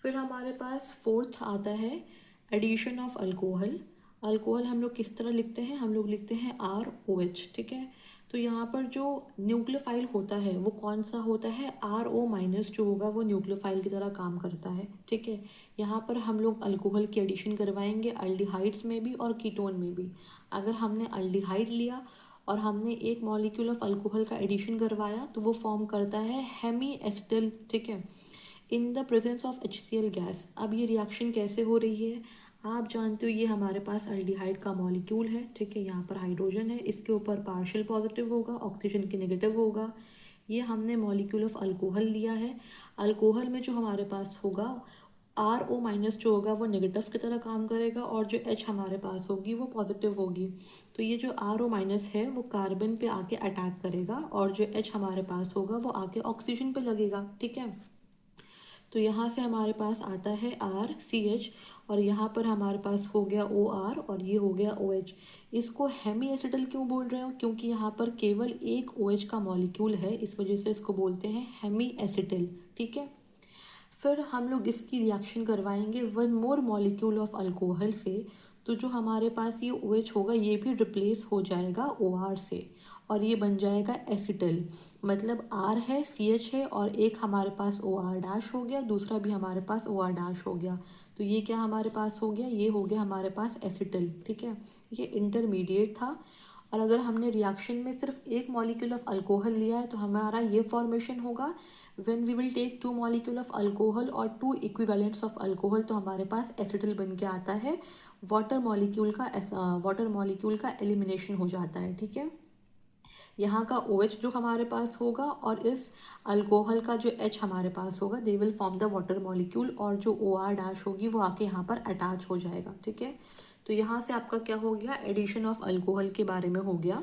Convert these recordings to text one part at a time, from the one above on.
फिर हमारे पास फोर्थ आता है एडिशन ऑफ अल्कोहल। अल्कोहल हम लोग किस तरह लिखते हैं, हम लोग लिखते हैं ROH, ठीक है। तो यहाँ पर जो न्यूक्लियोफाइल होता है वो कौन सा होता है, RO माइनस जो होगा वो न्यूक्लियोफाइल की तरह काम करता है, ठीक है। यहाँ पर हम लोग अल्कोहल की एडिशन करवाएंगे अल्डिहाइड्स में भी और कीटोन में भी। अगर हमने अल्डिहाइड लिया और हमने एक मॉलिक्यूल ऑफ अल्कोहल का एडिशन करवाया तो वो फॉर्म करता है हेमी एसिटल, ठीक है, इन the presence of HCl gas. अब ये रिएक्शन कैसे हो रही है, आप जानते हो ये हमारे पास अल्डिहाइड का मॉलिक्यूल है, ठीक है। यहाँ पर हाइड्रोजन है, इसके ऊपर पार्शियल पॉजिटिव होगा, ऑक्सीजन के नेगेटिव होगा। ये हमने मॉलिक्यूल ऑफ अल्कोहल लिया है। अल्कोहल में जो हमारे पास होगा RO माइनस जो होगा वो नेगेटिव की तरह काम करेगा और जो H हमारे पास होगी वो पॉजिटिव होगी। तो ये जो RO माइनस है वो कार्बन पे आके अटैक करेगा और जो H हमारे पास होगा वो आके ऑक्सीजन पे लगेगा, ठीक है। तो यहाँ से हमारे पास आता है RCH और यहाँ पर हमारे पास हो गया OR और ये हो गया OH। इसको हेमी एसिटल क्यों बोल रहे हो, क्योंकि यहाँ पर केवल एक OH का मॉलिक्यूल है, इस वजह से इसको बोलते हैं हेमी एसिटल, ठीक है। फिर हम लोग इसकी रिएक्शन करवाएंगे one more molecule of alcohol से। तो जो हमारे पास ये OH होगा ये भी रिप्लेस हो जाएगा OR से और ये बन जाएगा एसिटल। मतलब R है, CH है और एक हमारे पास OR डैश हो गया, दूसरा भी हमारे पास OR डैश हो गया। तो ये क्या हमारे पास हो गया, ये हो गया हमारे पास एसिटल, ठीक है। ये इंटरमीडिएट था। और अगर हमने रिएक्शन में सिर्फ एक मॉलिक्यूल ऑफ अल्कोहल लिया है तो हमारा ये फॉर्मेशन होगा when we will take two molecule of alcohol और टू इक्विवेलेंट्स ऑफ अल्कोहल, तो हमारे पास एसिटल बन के आता है। वाटर मॉलिक्यूल का एलिमिनेशन हो जाता है, ठीक है। यहाँ का OH जो हमारे पास होगा और इस अल्कोहल का जो H हमारे पास होगा दे will form the water molecule और जो OR डैश होगी वो आके यहाँ पर अटैच हो जाएगा, ठीक है। तो यहाँ से आपका क्या हो गया, एडिशन ऑफ अल्कोहल के बारे में हो गया।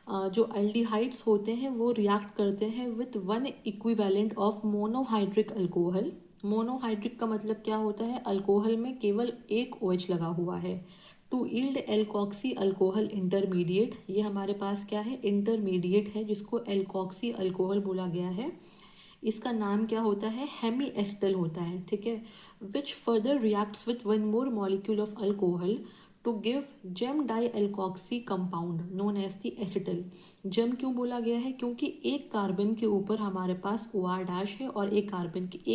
जो एल्डिहाइड्स होते हैं वो रिएक्ट करते हैं with one equivalent of monohydric alcohol. Monohydric का मतलब क्या होता है, अल्कोहल में केवल एक OH लगा हुआ है। To yield alkoxy alcohol intermediate, ये हमारे पास क्या है, इंटरमीडिएट है जिसको एल्कोक्सी अल्कोहल बोला गया है। इसका नाम क्या होता है, हेमी एसिटल होता है, ठीक है। Which further reacts with one more molecule of alcohol to give gem di alkoxy compound known as the acetal. Gem क्यों बोला गया है, क्योंकि एक कार्बन के ऊपर हमारे पास OR डैश है और एक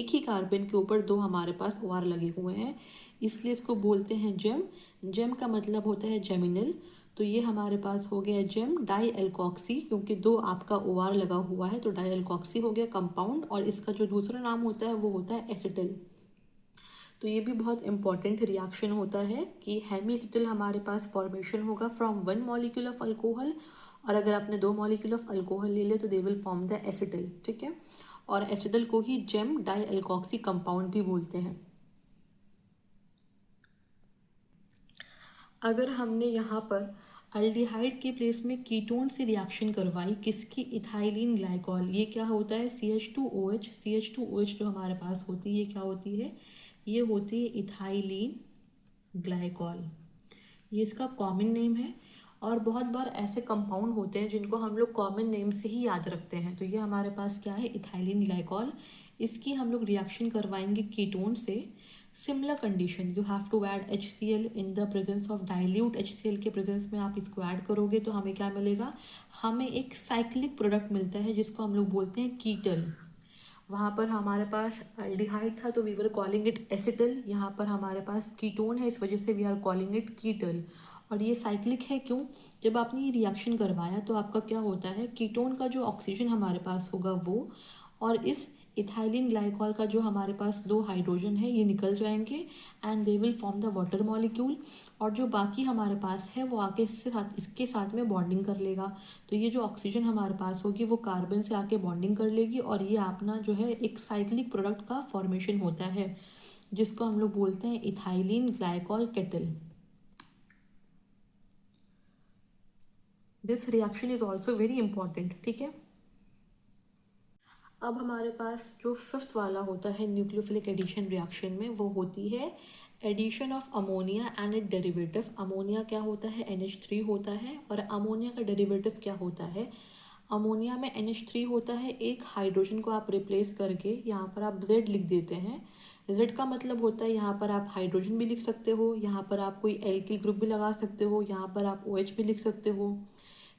ही कार्बन के ऊपर दो हमारे पास OR लगे हुए हैं, इसलिए इसको बोलते हैं जेम। जेम का मतलब होता है जेमिनल। तो ये हमारे पास हो गया जेम डाई एल्कोक्सी, क्योंकि दो आपका OR लगा हुआ है तो डाई एल्कोक्सी हो गया कंपाउंड और इसका जो दूसरा नाम होता है वो होता है एसिटल। तो ये भी बहुत इंपॉर्टेंट रिएक्शन होता है कि हेमी एसिटल हमारे पास फॉर्मेशन होगा from one molecule of alcohol और अगर आपने दो मॉलिक्यूल ऑफ अल्कोहल ले ले तो they will form the acetal, ठीक है। और एसिटल को ही जेम डाई एल्कोक्सी कंपाउंड भी बोलते हैं। अगर हमने यहाँ पर अल्डिहाइड के प्लेस में कीटोन से रिएक्शन करवाई, किसकी, इथाइलिन ग्लाइकॉल, ये क्या होता है CH2OH। CH2OH जो हमारे पास होती है ये क्या होती है, ये होती है इथाइलिन ग्लाइकॉल, ये इसका कॉमन नेम है। और बहुत बार ऐसे कंपाउंड होते हैं जिनको हम लोग कॉमन नेम से ही याद रखते हैं, तो ये हमारे पास क्या है, इथाइलिन ग्लाइकॉल। इसकी हम लोग रिएक्शन करवाएंगे कीटोन से। Similar condition, you have to add HCl in the presence of dilute HCl के प्रेजेंस में आप इसको ऐड करोगे तो हमें क्या मिलेगा, हमें एक साइक्लिक प्रोडक्ट मिलता है जिसको हम लोग बोलते हैं कीटल। वहाँ पर हमारे पास एल्डिहाइड था तो we were calling it acetal, यहाँ पर हमारे पास कीटोन है इस वजह से we are calling it ketal. और ये साइक्लिक है क्यों, जब आपने ये रिएक्शन करवाया तो आपका क्या होता है, कीटोन का जो ऑक्सीजन हमारे पास होगा वो और इस इथाइलिन ग्लाइकॉल का जो हमारे पास दो हाइड्रोजन है ये निकल जाएंगे and they will form the water molecule और जो बाकी हमारे पास है वो आके इसके साथ में बॉन्डिंग कर लेगा। तो ये जो ऑक्सीजन हमारे पास होगी वो कार्बन से आके बॉन्डिंग कर लेगी और ये अपना जो है एक साइक्लिक प्रोडक्ट का फॉर्मेशन होता है जिसको हम लोग बोलते हैं ethylene glycol kettle. This reaction is also very important, ठीक है। अब हमारे पास जो फिफ्थ वाला होता है न्यूक्लियोफिलिक एडिशन रिएक्शन में वो होती है addition of ammonia and it derivative. Ammonia क्या होता है, NH3 होता है और अमोनिया का डेरिवेटिव क्या होता है, अमोनिया में NH3 होता है, एक हाइड्रोजन को आप रिप्लेस करके यहाँ पर आप Z लिख देते हैं। जेड का मतलब होता है यहाँ पर आप हाइड्रोजन भी लिख सकते हो, यहाँ पर आप कोई एल्किल ग्रुप भी लगा सकते हो, यहाँ पर आप OH भी लिख सकते हो,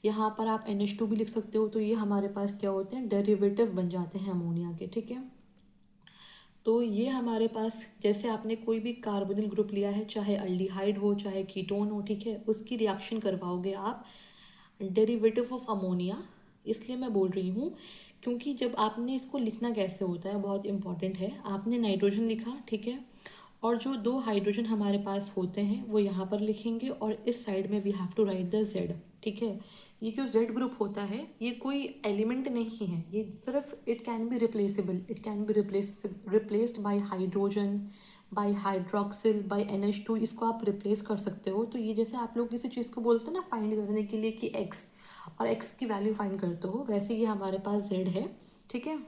यहाँ पर आप NH2 भी लिख सकते हो। तो ये हमारे पास क्या होते हैं, डेरिवेटिव बन जाते हैं अमोनिया के, ठीक है। तो ये हमारे पास, जैसे आपने कोई भी कार्बोनिल ग्रुप लिया है, चाहे अल्डिहाइड हो चाहे कीटोन हो, ठीक है, उसकी रिएक्शन करवाओगे आप डेरिवेटिव ऑफ अमोनिया। इसलिए मैं बोल रही हूँ क्योंकि जब आपने इसको लिखना कैसे होता है बहुत इंपॉर्टेंट है। आपने नाइट्रोजन लिखा, ठीक है, और जो दो हाइड्रोजन हमारे पास होते हैं वो यहाँ पर लिखेंगे और इस साइड में we have to write the Z, ठीक है। ये जो जेड ग्रुप होता है ये कोई एलिमेंट नहीं है, ये सिर्फ it can be replaceable, it can be replaced by hydrogen, by hydroxyl, by NH2, इसको आप रिप्लेस कर सकते हो। तो ये जैसे आप लोग किसी चीज़ को बोलते हैं ना फाइंड करने के लिए कि एक्स, और एक्स की वैल्यू फाइंड करते हो, वैसे ये हमारे पास जेड है, ठीक है।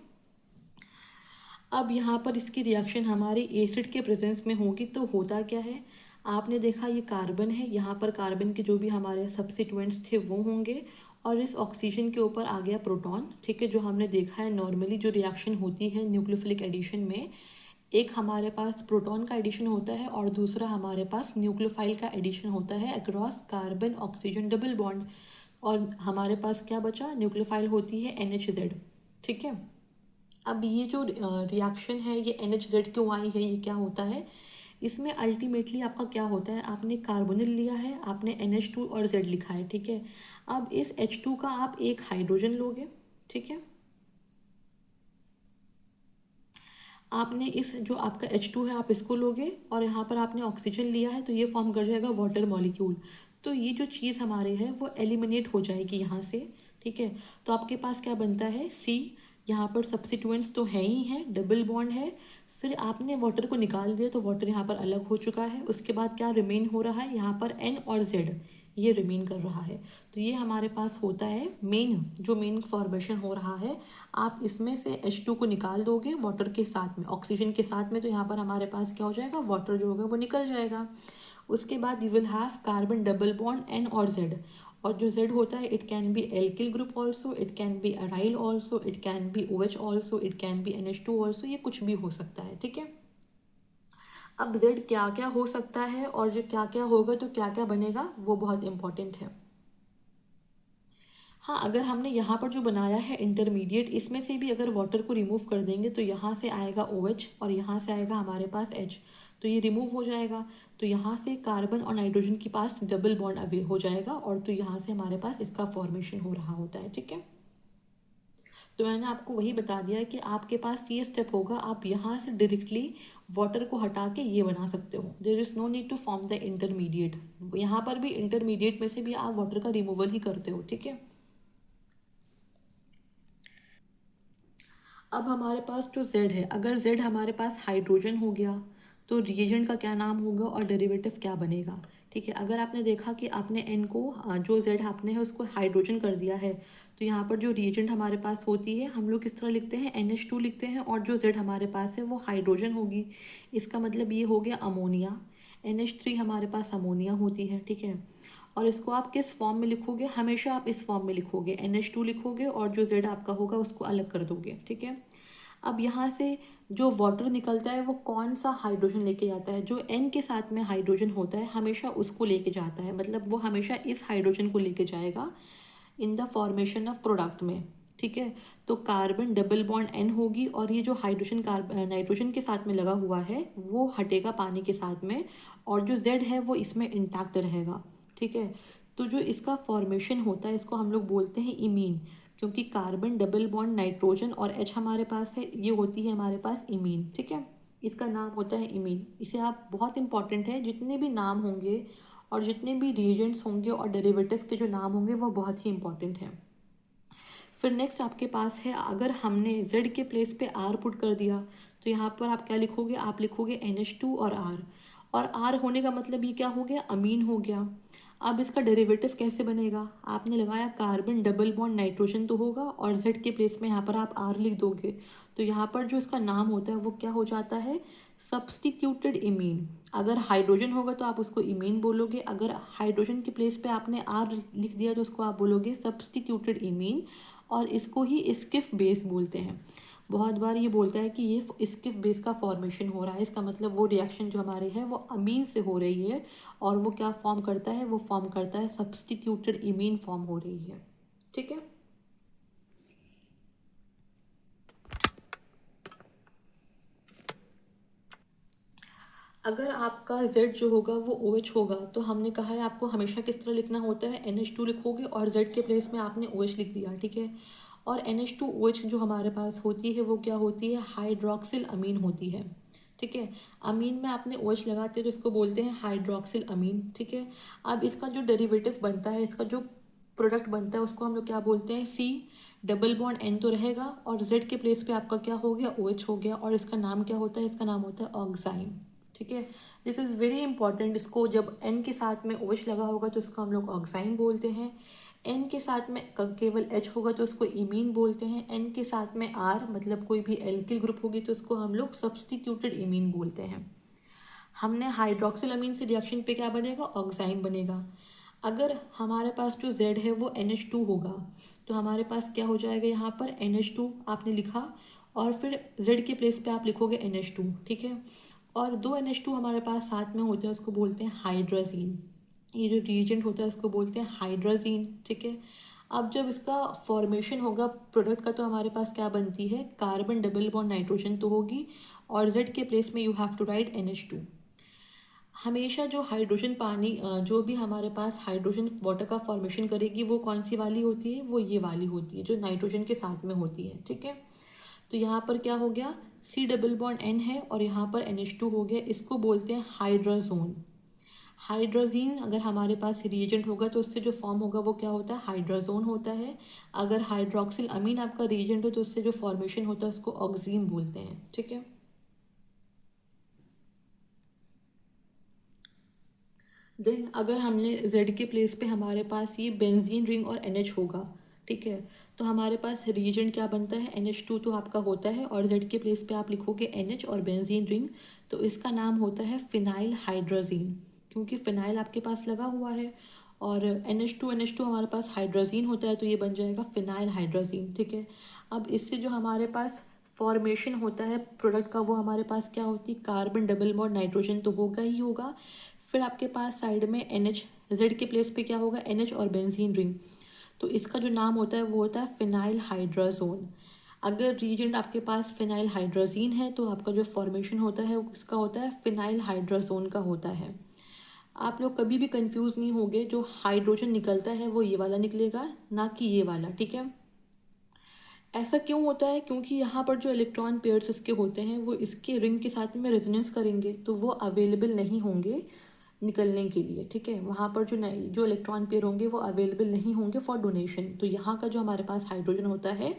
अब यहाँ पर इसकी रिएक्शन हमारी एसिड के प्रेजेंस में होगी तो होता क्या है, आपने देखा ये कार्बन है, यहाँ पर कार्बन के जो भी हमारे सब्स्टिट्यूएंट्स थे वो होंगे, और इस ऑक्सीजन के ऊपर आ गया प्रोटॉन, ठीक है। जो हमने देखा है नॉर्मली जो रिएक्शन होती है न्यूक्लियोफिलिक एडिशन में, एक हमारे पास प्रोटॉन का एडिशन होता है और दूसरा हमारे पास न्यूक्लियोफाइल का एडिशन होता है across carbon oxygen double bond, और हमारे पास क्या बचा, न्यूक्लियोफाइल होती है NHZ, ठीक है। अब ये जो रिएक्शन है ये NHZ क्यों आई है, ये क्या होता है, इसमें अल्टीमेटली आपका क्या होता है, आपने कार्बोनिल लिया है, आपने NH2 और Z लिखा है, ठीक है। अब इस H2 का आप एक हाइड्रोजन लोगे, ठीक है। आपने इस जो आपका H2 है आप इसको लोगे और यहाँ पर आपने ऑक्सीजन लिया है तो ये फॉर्म कर जाएगा वाटर मॉलिक्यूल। तो ये जो चीज़ हमारे है वो एलिमिनेट हो जाएगी यहाँ से, ठीक है। तो आपके पास क्या बनता है, C, यहाँ पर सब्स्टिट्यूएंट्स तो है ही हैं, डबल बॉन्ड है, फिर आपने वाटर को निकाल दिया तो वाटर यहाँ पर अलग हो चुका है। उसके बाद क्या रिमेन हो रहा है, यहाँ पर N और Z ये रिमेन कर रहा है। तो ये हमारे पास होता है मेन, जो मेन फॉर्मेशन हो रहा है। आप इसमें से H2 को निकाल दोगे वाटर के साथ में, ऑक्सीजन के साथ में, तो यहाँ पर हमारे पास क्या हो जाएगा, वाटर जो होगा वो निकल जाएगा। उसके बाद you will have carbon double bond N और Z, और जो Z होता है it can B alkyl group also, it can B aryl also, it can B OH also, it can B NH2 also, ये कुछ भी हो सकता है, ठीक है। अब Z क्या क्या हो सकता है और जो क्या क्या होगा तो क्या क्या बनेगा वो बहुत इंपॉर्टेंट है। हाँ, अगर हमने यहाँ पर जो बनाया है इंटरमीडिएट, इसमें से भी अगर वाटर को रिमूव कर देंगे तो यहाँ से आएगा OH और यहाँ से आएगा हमारे पास H, तो ये रिमूव हो जाएगा। तो यहाँ से कार्बन और नाइट्रोजन के पास डबल बॉन्ड अवे हो जाएगा और तो यहाँ से हमारे पास इसका फॉर्मेशन हो रहा होता है, ठीक है। तो मैंने आपको वही बता दिया कि आपके पास ये स्टेप होगा, आप यहाँ से डायरेक्टली वाटर को हटा के ये बना सकते हो। There is no need to form the intermediate. यहाँ पर भी इंटरमीडिएट में से भी आप वाटर का रिमूवल ही करते हो, ठीक है। अब हमारे पास जो Z है, अगर Z हमारे पास हाइड्रोजन हो गया तो रिएजेंट का क्या नाम होगा और डेरिवेटिव क्या बनेगा, ठीक है। अगर आपने देखा कि आपने N को जो Z आपने है उसको हाइड्रोजन कर दिया है, तो यहाँ पर जो रिएजेंट हमारे पास होती है हम लोग किस तरह लिखते हैं, NH2 लिखते हैं, और जो Z हमारे पास है वो हाइड्रोजन होगी। इसका मतलब ये हो गया अमोनिया। NH3 हमारे पास अमोनिया होती है, ठीक है। और इसको आप किस फॉर्म में लिखोगे, हमेशा आप इस फॉर्म में लिखोगे, NH2 लिखोगे और जो Z आपका होगा उसको अलग कर दोगे, ठीक है। अब यहाँ से जो वाटर निकलता है वो कौन सा हाइड्रोजन लेके जाता है, जो N के साथ में हाइड्रोजन होता है हमेशा उसको लेके जाता है, मतलब वो हमेशा इस हाइड्रोजन को लेके जाएगा in the formation of product में, ठीक है। तो कार्बन डबल बॉन्ड N होगी और ये जो हाइड्रोजन नाइट्रोजन के साथ में लगा हुआ है वो हटेगा पानी के साथ में, और जो Z है वो इसमें इंटैक्ट रहेगा, ठीक है। तो जो इसका फॉर्मेशन होता है इसको हम लोग बोलते हैं इमीन, क्योंकि कार्बन डबल बॉन्ड नाइट्रोजन और H हमारे पास है, ये होती है हमारे पास इमीन, ठीक है। इसका नाम होता है इमीन। इसे आप, बहुत इंपॉर्टेंट है, जितने भी नाम होंगे और जितने भी रिएजेंट्स होंगे और डेरिवेटिव के जो नाम होंगे वो बहुत ही इंपॉर्टेंट हैं। फिर नेक्स्ट आपके पास है, अगर हमने Z के प्लेस पे R पुट कर दिया तो यहाँ पर आप क्या लिखोगे, आप लिखोगे NH2 और R, और R होने का मतलब ये क्या हो गया, अमीन हो गया। अब इसका डेरिवेटिव कैसे बनेगा, आपने लगाया कार्बन डबल बॉन्ड नाइट्रोजन तो होगा और Z के प्लेस में यहाँ पर आप R लिख दोगे, तो यहाँ पर जो इसका नाम होता है वो क्या हो जाता है, सब्स्टिट्यूटेड इमीन। अगर हाइड्रोजन होगा तो आप उसको इमीन बोलोगे, अगर हाइड्रोजन के प्लेस पे आपने R लिख दिया तो उसको आप बोलोगे सब्स्टिट्यूटेड इमीन, और इसको ही स्किफ बेस बोलते हैं। बहुत बार ये बोलता है कि ये इसके बेस का फॉर्मेशन हो रहा है, इसका मतलब वो रिएक्शन जो हमारे है वो अमीन से हो रही है, और वो क्या फॉर्म करता है, वो फॉर्म करता है सब्स्टिट्यूटेड इमीन फॉर्म हो रही है। ठीक है। अगर आपका Z जो होगा वो OH होगा, तो हमने कहा है आपको हमेशा किस तरह लिखना होता है, NH2 लिखोगे और Z के प्लेस में आपने OH लिख दिया। ठीक है। और NH2OH जो हमारे पास होती है वो क्या होती है, हाइड्रोक्सिल अमीन होती है। ठीक है। अमीन में आपने OH लगाते हो तो इसको बोलते हैं हाइड्रोक्सिल अमीन। ठीक है। अब इसका जो डेरिवेटिव बनता है, इसका जो प्रोडक्ट बनता है उसको हम लोग क्या बोलते हैं, C डबल बॉन्ड N तो रहेगा, और Z के प्लेस पे आपका क्या हो गया, OH हो गया, और इसका नाम क्या होता है, इसका नाम होता है ऑक्साइन। ठीक है। This is very important. इसको जब N के साथ में OH लगा होगा तो इसको हम लोग ऑक्साइन बोलते हैं। N के साथ में केवल H होगा तो उसको इमीन बोलते हैं। N के साथ में R मतलब कोई भी एल्किल ग्रुप होगी तो उसको हम लोग सब्स्टिट्यूटेड इमीन बोलते हैं। हमने हाइड्रोक्सिल अमीन से रिएक्शन पे क्या बनेगा, ऑक्साइन बनेगा। अगर हमारे पास जो Z है वो NH2 होगा, तो हमारे पास क्या हो जाएगा, यहाँ पर NH2 आपने लिखा, और फिर Z के प्लेस पे आप लिखोगे NH2। ठीक है। और दो NH2 हमारे पास साथ में होते हैं, उसको बोलते हैं हाइड्राजीन। ये जो रिएजेंट होता है उसको बोलते हैं हाइड्राजीन। ठीक है। अब जब इसका फॉर्मेशन होगा प्रोडक्ट का, तो हमारे पास क्या बनती है, कार्बन डबल बॉन्ड नाइट्रोजन तो होगी, और Z के प्लेस में you have to right NH2। हमेशा जो हाइड्रोजन पानी जो भी हमारे पास हाइड्रोजन वाटर का फॉर्मेशन करेगी वो कौन सी वाली होती है, वो ये वाली होती है जो नाइट्रोजन के साथ में होती है। ठीक है। तो यहाँ पर क्या हो गया, C डबल बॉन्ड N है और यहाँ पर NH2 हो गया, इसको बोलते हैं हाइड्राजोन। हाइड्रोजीन अगर हमारे पास रिएजेंट होगा तो उससे जो फॉर्म होगा वो क्या होता है, हाइड्राजोन होता है। अगर हाइड्रोक्सिल अमीन आपका रिएजेंट हो तो उससे जो फॉर्मेशन होता है उसको ऑक्सीन बोलते हैं। ठीक है। देन अगर हमने Z के प्लेस पे हमारे पास ये बेंजीन रिंग और NH होगा। ठीक है। तो हमारे पास रिएजेंट क्या बनता है, NH2 तो आपका होता है, और Z के प्लेस पे आप लिखोगे NH और बेंजीन रिंग, तो इसका नाम होता है फिनाइल हाइड्रोजीन, क्योंकि फिनाइल आपके पास लगा हुआ है, और NH2 हमारे पास हाइड्रोजीन होता है, तो ये बन जाएगा फिनाइल हाइड्रोजीन। ठीक है। अब इससे जो हमारे पास फॉर्मेशन होता है प्रोडक्ट का, वो हमारे पास क्या होती है, कार्बन डबल बॉन्ड नाइट्रोजन तो होगा ही होगा, फिर आपके पास साइड में NH, Z के प्लेस पे क्या होगा, NH और बेंजीन रिंग, तो इसका जो नाम होता है वो होता है फिनाइल हाइड्राजोन। अगर रीजेंट आपके पास फिनाइल हाइड्राजीन है तो आपका जो फॉर्मेशन होता है वो किसका होता है, फिनाइल हाइड्राजोन का होता है। आप लोग कभी भी कंफ्यूज नहीं होगे, जो हाइड्रोजन निकलता है वो ये वाला निकलेगा, ना कि ये वाला। ठीक है। ऐसा क्यों होता है, क्योंकि यहाँ पर जो इलेक्ट्रॉन पेयर्स इसके होते हैं वो इसके रिंग के साथ में रेजोनेंस करेंगे, तो वो अवेलेबल नहीं होंगे निकलने के लिए। ठीक है। वहाँ पर जो नए जो इलेक्ट्रॉन पेयर होंगे वो अवेलेबल नहीं होंगे फॉर डोनेशन। तो यहाँ का जो हमारे पास हाइड्रोजन होता है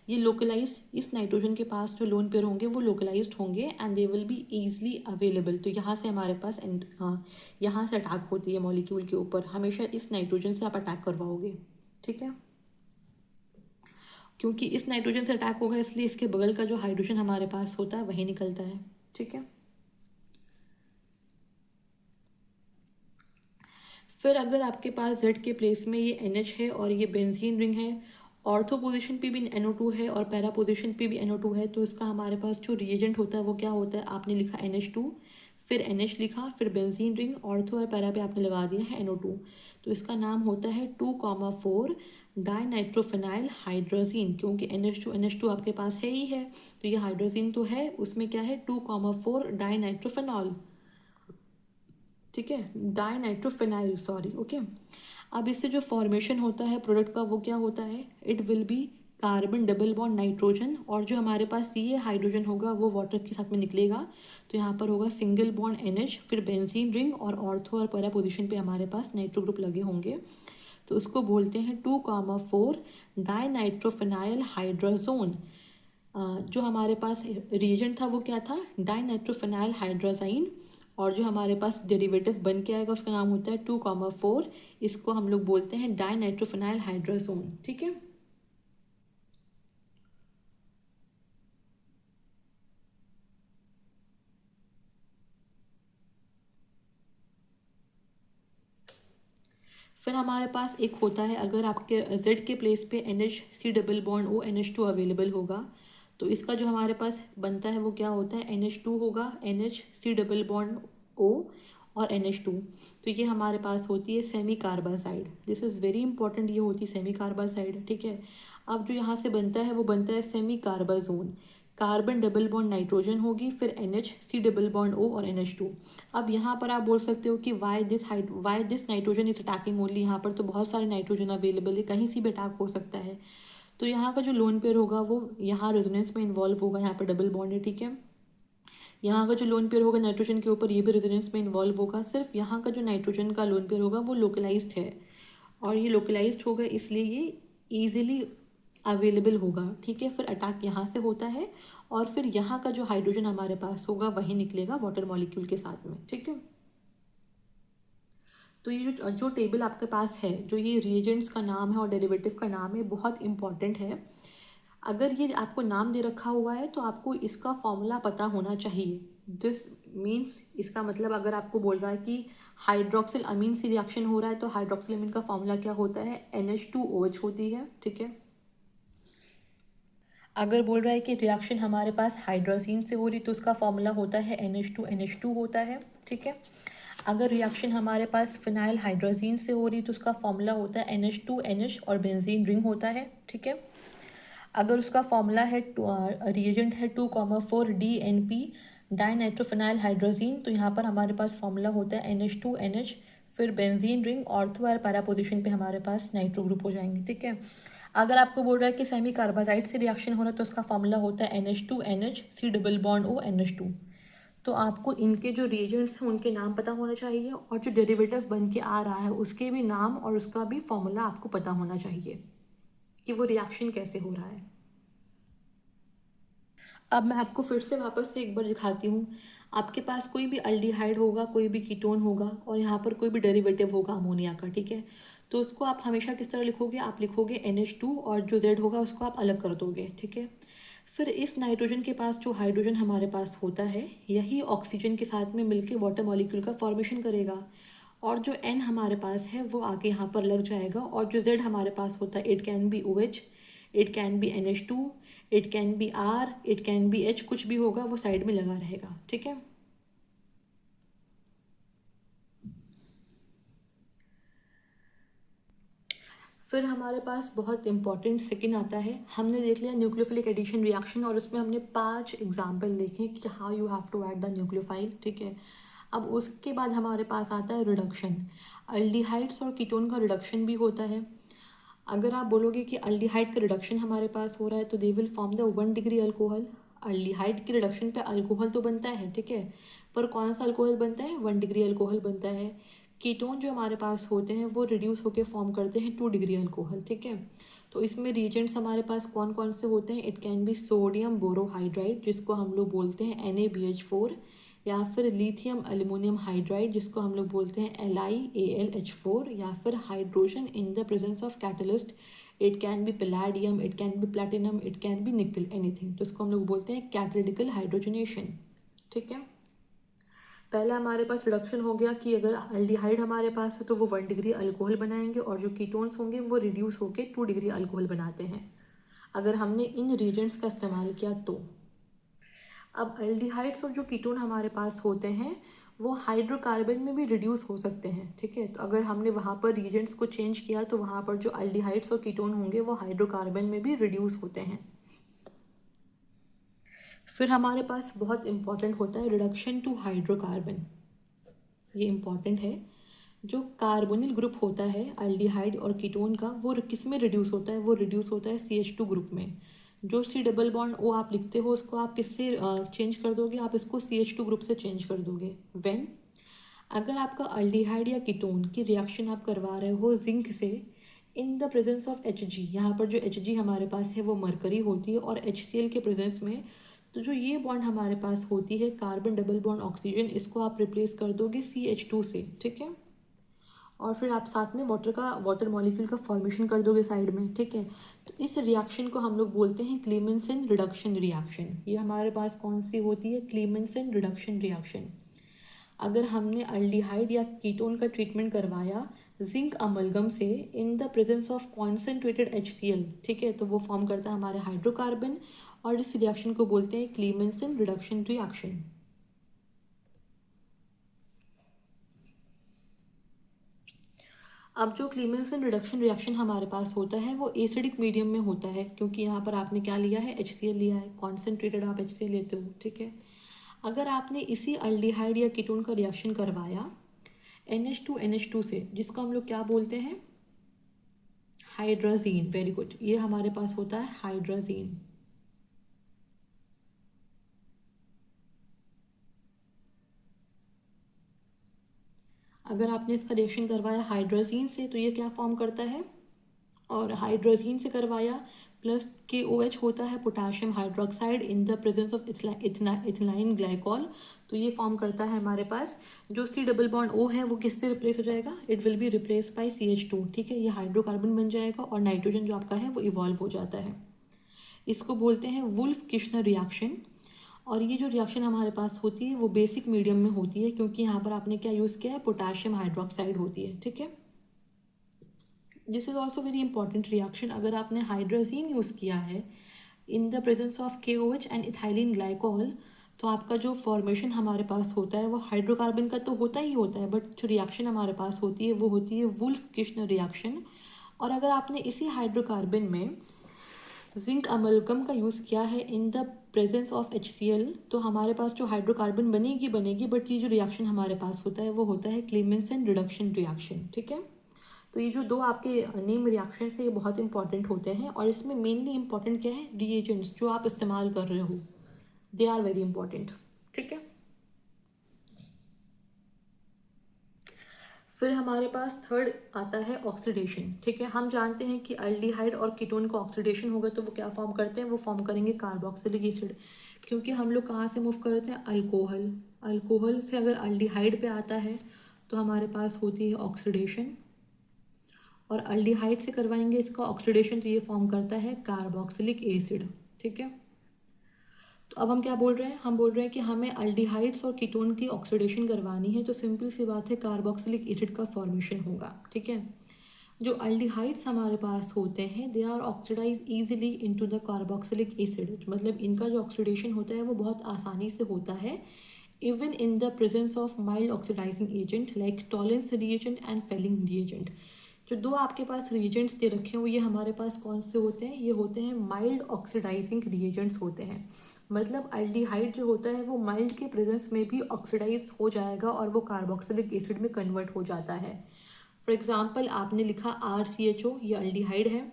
ये लोकलाइज्ड, इस नाइट्रोजन के पास जो लोन पेयर होंगे वो लोकलाइज्ड होंगे and they will be easily available. तो यहाँ से हमारे पास हाँ, यहाँ से अटैक होती है मॉलिक्यूल के ऊपर, हमेशा इस नाइट्रोजन से आप अटैक करवाओगे। ठीक है। क्योंकि इस नाइट्रोजन से अटैक होगा इसलिए इसके बगल का जो हाइड्रोजन हमारे पास होता है वही निकलता है। ठीक है। फिर अगर आपके पास Z के प्लेस में ये NH है और ये बेंजीन रिंग है, ऑर्थो पोजीशन पे भी NO2 है और पैरा पोजीशन पे भी NO2 है, तो इसका हमारे पास जो रिएजेंट होता है वो क्या होता है, आपने लिखा NH2, फिर NH लिखा, फिर बेंजीन रिंग, ऑर्थो और पैरा पे आपने लगा दिया है NO2, तो इसका नाम होता है 2,4 डाइनाइट्रोफेनाइल हाइड्रोजीन, क्योंकि NH2 आपके पास है ही है, तो ये हाइड्रोजीन तो है, उसमें क्या है 2,4 डाइनाइट्रोफेनॉल। ठीक है। Dinitrophenyl, sorry. ओके। अब इससे जो फॉर्मेशन होता है प्रोडक्ट का वो क्या होता है, it will be carbon double bond nitrogen, और जो हमारे पास ये हाइड्रोजन होगा वो वाटर के साथ में निकलेगा, तो यहाँ पर होगा सिंगल बॉन्ड NH, फिर बेंजीन रिंग और ऑर्थो और पैरा पोजीशन पे हमारे पास नाइट्रो ग्रुप लगे होंगे, तो उसको बोलते हैं 2,4 डाइनाइट्रोफिनाइल हाइड्रोजोन। जो हमारे पास रिएजेंट था वो क्या था, डाइनाइट्रोफिनाइल हाइड्रोजाइन, और जो हमारे पास डेरिवेटिव बन के आएगा उसका नाम होता है 2,4, इसको हम लोग बोलते हैं डाइनाइट्रोफिनाइल हाइड्रोजोन। ठीक है। फिर हमारे पास एक होता है, अगर आपके Z के प्लेस पे NH C double bond O NH2 available होगा तो इसका जो हमारे पास बनता है वो क्या होता है, NH2 होगा, NH, डबल बॉन्ड O और NH2। तो ये हमारे पास होती है semicarbazide. This is very important, ये होती है सेमी कार्बासाइड, ठीक है। अब जो यहाँ से बनता है वो बनता है semicarbazone. Carbon double bond nitrogen होगी, फिर NH, डबल बॉन्ड O और NH2। अब यहाँ पर आप बोल सकते हो कि why this nitrogen is attacking only, यहाँ पर तो बहुत सारे नाइट्रोजन अवेलेबल है, कहीं से भी अटैक हो सकता है। तो यहाँ का जो लोन पेयर होगा वो यहाँ रेजोनेंस में इन्वॉल्व होगा, यहाँ पर डबल बॉन्ड है, ठीक है। यहाँ का जो लोन पेयर होगा नाइट्रोजन के ऊपर, ये भी रेजोनेंस में इन्वॉल्व होगा। सिर्फ यहाँ का जो नाइट्रोजन का लोन पेयर होगा वो लोकलाइज्ड है, और ये लोकलाइज्ड होगा इसलिए ये ईजिली अवेलेबल होगा, ठीक है। फिर अटैक यहाँ से होता है, और फिर यहाँ का जो हाइड्रोजन हमारे पास होगा वही निकलेगा वाटर मॉलिक्यूल के साथ में, ठीक है। तो ये जो टेबल आपके पास है, जो ये रिएजेंट्स का नाम है और डेरिवेटिव का नाम है, बहुत इंपॉर्टेंट है। अगर ये आपको नाम दे रखा हुआ है तो आपको इसका फॉर्मूला पता होना चाहिए। दिस मीन्स, इसका मतलब अगर आपको बोल रहा है कि हाइड्रोक्सिल अमीन से रिएक्शन हो रहा है तो हाइड्रोक्सिल अमीन का फॉर्मूला क्या होता है, NH2OH होती है, ठीक है। अगर बोल रहा है कि रिएक्शन हमारे पास हाइड्रोसिन से हो रही तो उसका फॉर्मूला होता है NH2NH2 होता है, ठीक है। अगर रिएक्शन हमारे पास फिनाइल हाइड्रोजीन से हो रही तो उसका फॉर्मूला होता है NH2NH और बेंजीन रिंग होता है, ठीक है। अगर उसका फॉर्मूला है रिएजेंट है 2,4 DNP डाइनाइट्रोफिनाइल हाइड्रोजीन, तो यहाँ पर हमारे पास फॉर्मूला होता है NH2NH, फिर बेंजीन रिंग, ऑर्थो और पैरा पोजीशन पे हमारे पास नाइट्रो ग्रुप हो जाएंगे, ठीक है। अगर आपको बोल रहा है कि सेमी कार्बाजाइड से रिएक्शन हो रहा है तो उसका फॉर्मूला होता है NH2NH, double bond O NH2। तो आपको इनके जो रिएजेंट्स हैं उनके नाम पता होना चाहिए, और जो डेरिवेटिव बन के आ रहा है उसके भी नाम और उसका भी फॉर्मूला आपको पता होना चाहिए कि वो रिएक्शन कैसे हो रहा है। अब मैं आपको फिर से वापस से एक बार दिखाती हूँ। आपके पास कोई भी अल्डिहाइड होगा, कोई भी कीटोन होगा, और यहाँ पर कोई भी डेरिवेटिव होगा अमोनिया का, ठीक है। तो उसको आप हमेशा किस तरह लिखोगे, आप लिखोगे NH2 और जो Z होगा उसको आप अलग कर दोगे, ठीक है। फिर इस नाइट्रोजन के पास जो हाइड्रोजन हमारे पास होता है, यही ऑक्सीजन के साथ में मिलके वाटर मॉलिक्यूल का फॉर्मेशन करेगा, और जो N हमारे पास है वो आके यहाँ पर लग जाएगा, और जो Z हमारे पास होता है, it can B OH, it can B NH2, it can B R, it can B H, कुछ भी होगा वो साइड में लगा रहेगा, ठीक है। फिर हमारे पास बहुत इंपॉर्टेंट सेकंड आता है। हमने देख लिया न्यूक्लियोफिलिक एडिशन रिएक्शन, और उसमें हमने 5 एग्जाम्पल देखे कि how you have to add the nucleophile, ठीक है। अब उसके बाद हमारे पास आता है रिडक्शन। अल्डिहाइड्स और कीटोन का रिडक्शन भी होता है। अगर आप बोलोगे कि अल्डिहाइड का रिडक्शन हमारे पास हो रहा है तो they will form the 1 degree alcohol. Aldehyde के रिडक्शन पे अल्कोहल तो बनता है, ठीक है, पर कौन सा अल्कोहल बनता है, 1 डिग्री अल्कोहल बनता है। कीटोन जो हमारे पास होते हैं वो रिड्यूस होकर फॉर्म करते हैं 2 डिग्री अल्कोहल, ठीक है। तो इसमें रिएजेंट्स हमारे पास कौन कौन से होते हैं, it can B sodium borohydride जिसको हम लोग बोलते हैं NaBH4, या फिर लिथियम एल्युमिनियम हाइड्राइड जिसको हम लोग बोलते हैं LiAlH4, या फिर hydrogen in the presence of catalyst, it can B palladium, it can B platinum, it can B निकल, एनीथिंग, तो इसको हम लोग बोलते हैं कैटालिटिकल हाइड्रोजनेशन, ठीक है। पहला हमारे पास रिडक्शन हो गया कि अगर अल्डिहाइड हमारे पास है तो वो 1 डिग्री अल्कोहल बनाएंगे, और जो कीटोन्स होंगे वो रिड्यूस होकर 2 डिग्री अल्कोहल बनाते हैं अगर हमने इन रिएजेंट्स का इस्तेमाल किया तो। अब एल्डिहाइड्स और जो कीटोन हमारे पास होते हैं वो हाइड्रोकार्बन में भी रिड्यूस हो सकते हैं, ठीक है। तो अगर हमने वहाँ पर रिएजेंट्स को चेंज किया तो वहाँ पर जो एल्डिहाइड्स और कीटोन होंगे वो हाइड्रोकार्बन में भी रिड्यूस होते हैं। फिर हमारे पास बहुत इंपॉर्टेंट होता है रिडक्शन टू हाइड्रोकार्बन। ये इम्पॉर्टेंट है। जो कार्बोनिल ग्रुप होता है अल्डिहाइड और कीटोन का, वो किस में रिड्यूस होता है, वो रिड्यूस होता है CH2 ग्रुप में। जो C डबल बॉन्ड O आप लिखते हो उसको आप किससे चेंज कर दोगे, आप इसको CH2 ग्रुप से चेंज कर दोगे व्हेन, अगर आपका अल्डिहाइड या कीटोन की रिएक्शन आप करवा रहे हो जिंक से इन द प्रेजेंस ऑफ Hg। यहाँ पर जो Hg हमारे पास है वो मरकरी होती है, और HCl के प्रेजेंस में तो जो ये बॉन्ड हमारे पास होती है कार्बन डबल बॉन्ड ऑक्सीजन, इसको आप रिप्लेस कर दोगे CH2 से, ठीक है। और फिर आप साथ में वाटर मॉलिक्यूल का फॉर्मेशन कर दोगे साइड में, ठीक है। तो इस रिएक्शन को हम लोग बोलते हैं क्लीमेंसन रिडक्शन रिएक्शन। ये हमारे पास कौन सी होती है, क्लीमेंसन रिडक्शन रिएक्शन। अगर हमने अल्डिहाइड या कीटोन का ट्रीटमेंट करवाया जिंक अमलगम से इन the presence of concentrated HCl, ठीक है, तो वो फॉर्म करता है हमारे हाइड्रोकार्बन, और इस रिएक्शन को बोलते हैं क्लीमेंसन रिडक्शन रिएक्शन। अब जो क्लीमेंसन रिडक्शन रिएक्शन हमारे पास होता है वो एसिडिक मीडियम में होता है, क्योंकि यहाँ पर आपने क्या लिया है, HCl लिया है, कॉन्सेंट्रेटेड आप HCl लेते हो, ठीक है। अगर आपने इसी अल्डिहाइड या कीटोन का रिएक्शन करवाया NH2 से, जिसको हम लोग क्या बोलते हैं, हाइड्राजीन, वेरी गुड, ये हमारे पास होता है हाइड्राजीन। अगर आपने इसका रिएक्शन करवाया हाइड्राजीन से तो ये क्या फॉर्म करता है, और हाइड्रोजीन से करवाया प्लस KOH होता है potassium hydroxide in the presence of ethylene glycol, तो ये फॉर्म करता है हमारे पास जो C डबल बॉन्ड O है वो किससे रिप्लेस हो जाएगा, it will be replace by CH2, ठीक है, ये हाइड्रोकार्बन बन जाएगा और नाइट्रोजन जो आपका है वो इवॉल्व हो जाता है। इसको बोलते हैं वुल्फ किश्नर रिएक्शन। और ये जो रिएक्शन हमारे पास होती है वो बेसिक मीडियम में होती है, क्योंकि यहाँ पर आपने क्या यूज़ किया है, पोटाशियम हाइड्रोक्साइड होती है, ठीक है। This is also very important reaction. अगर आपने हाइड्रोजीन यूज़ किया है इन the presence of KOH and ethylene glycol, तो आपका जो फॉर्मेशन हमारे पास होता है वो हाइड्रोकार्बन का तो होता ही होता है, बट जो रिएक्शन हमारे पास होती है वो होती है वुल्फ किश्नर रिएक्शन। और अगर आपने इसी हाइड्रोकार्बन में जिंक अमलगम का यूज़ किया है इन द प्रेजेंस ऑफ HCl, तो हमारे पास जो हाइड्रोकार्बन बनेगी, बट ये जो रिएक्शन हमारे पास होता है वो होता है क्लीमेंसन रिडक्शन रिएक्शन, ठीक है। तो ये जो दो आपके नेम रिएक्शंस है ये बहुत इंपॉर्टेंट होते हैं, और इसमें मेनली इंपॉर्टेंट क्या है, रिएजेंट्स जो आप इस्तेमाल कर रहे हो, दे आर वेरी इंपॉर्टेंट, ठीक है। फिर हमारे पास थर्ड आता है ऑक्सीडेशन, ठीक है। हम जानते हैं कि अल्डिहाइड और कीटोन का ऑक्सीडेशन होगा तो वो क्या फॉर्म करते हैं, वो फॉर्म करेंगे कार्बोक्सिलिक एसिड, क्योंकि हम लोग कहाँ से मूव करते हैं, अल्कोहल, अल्कोहल से अगर अल्डिहाइड पे आता है तो हमारे पास होती है ऑक्सीडेशन, और अल्डिहाइड से करवाएंगे इसका ऑक्सीडेशन तो ये फॉर्म करता है कार्बोक्सिलिक एसिड, ठीक है। तो अब हम क्या बोल रहे हैं, हम बोल रहे हैं कि हमें अल्डिहाइड्स और कीटोन की ऑक्सीडेशन करवानी है, तो सिंपल सी बात है कार्बोक्सिलिक एसिड का फॉर्मेशन होगा, ठीक है। जो अल्डिहाइड्स हमारे पास होते हैं they are oxidise easily into the carboxylic acid, मतलब इनका जो ऑक्सीडेशन होता है वो बहुत आसानी से होता है, even in the presence of mild oxidising agent like Tollens reagent and Fehling reagent. जो दो आपके पास रिएजेंट्स दे रखे हो ये हमारे पास कौन से होते हैं, ये होते हैं माइल्ड ऑक्सीडाइजिंग रिएजेंट्स होते हैं, मतलब अल्डिहाइड जो होता है वो माइल्ड के प्रेजेंस में भी ऑक्सीडाइज हो जाएगा और वो कार्बोक्सिलिक एसिड में कन्वर्ट हो जाता है। फॉर एग्जाम्पल आपने लिखा RCHO, ये अल्डिहाइड है,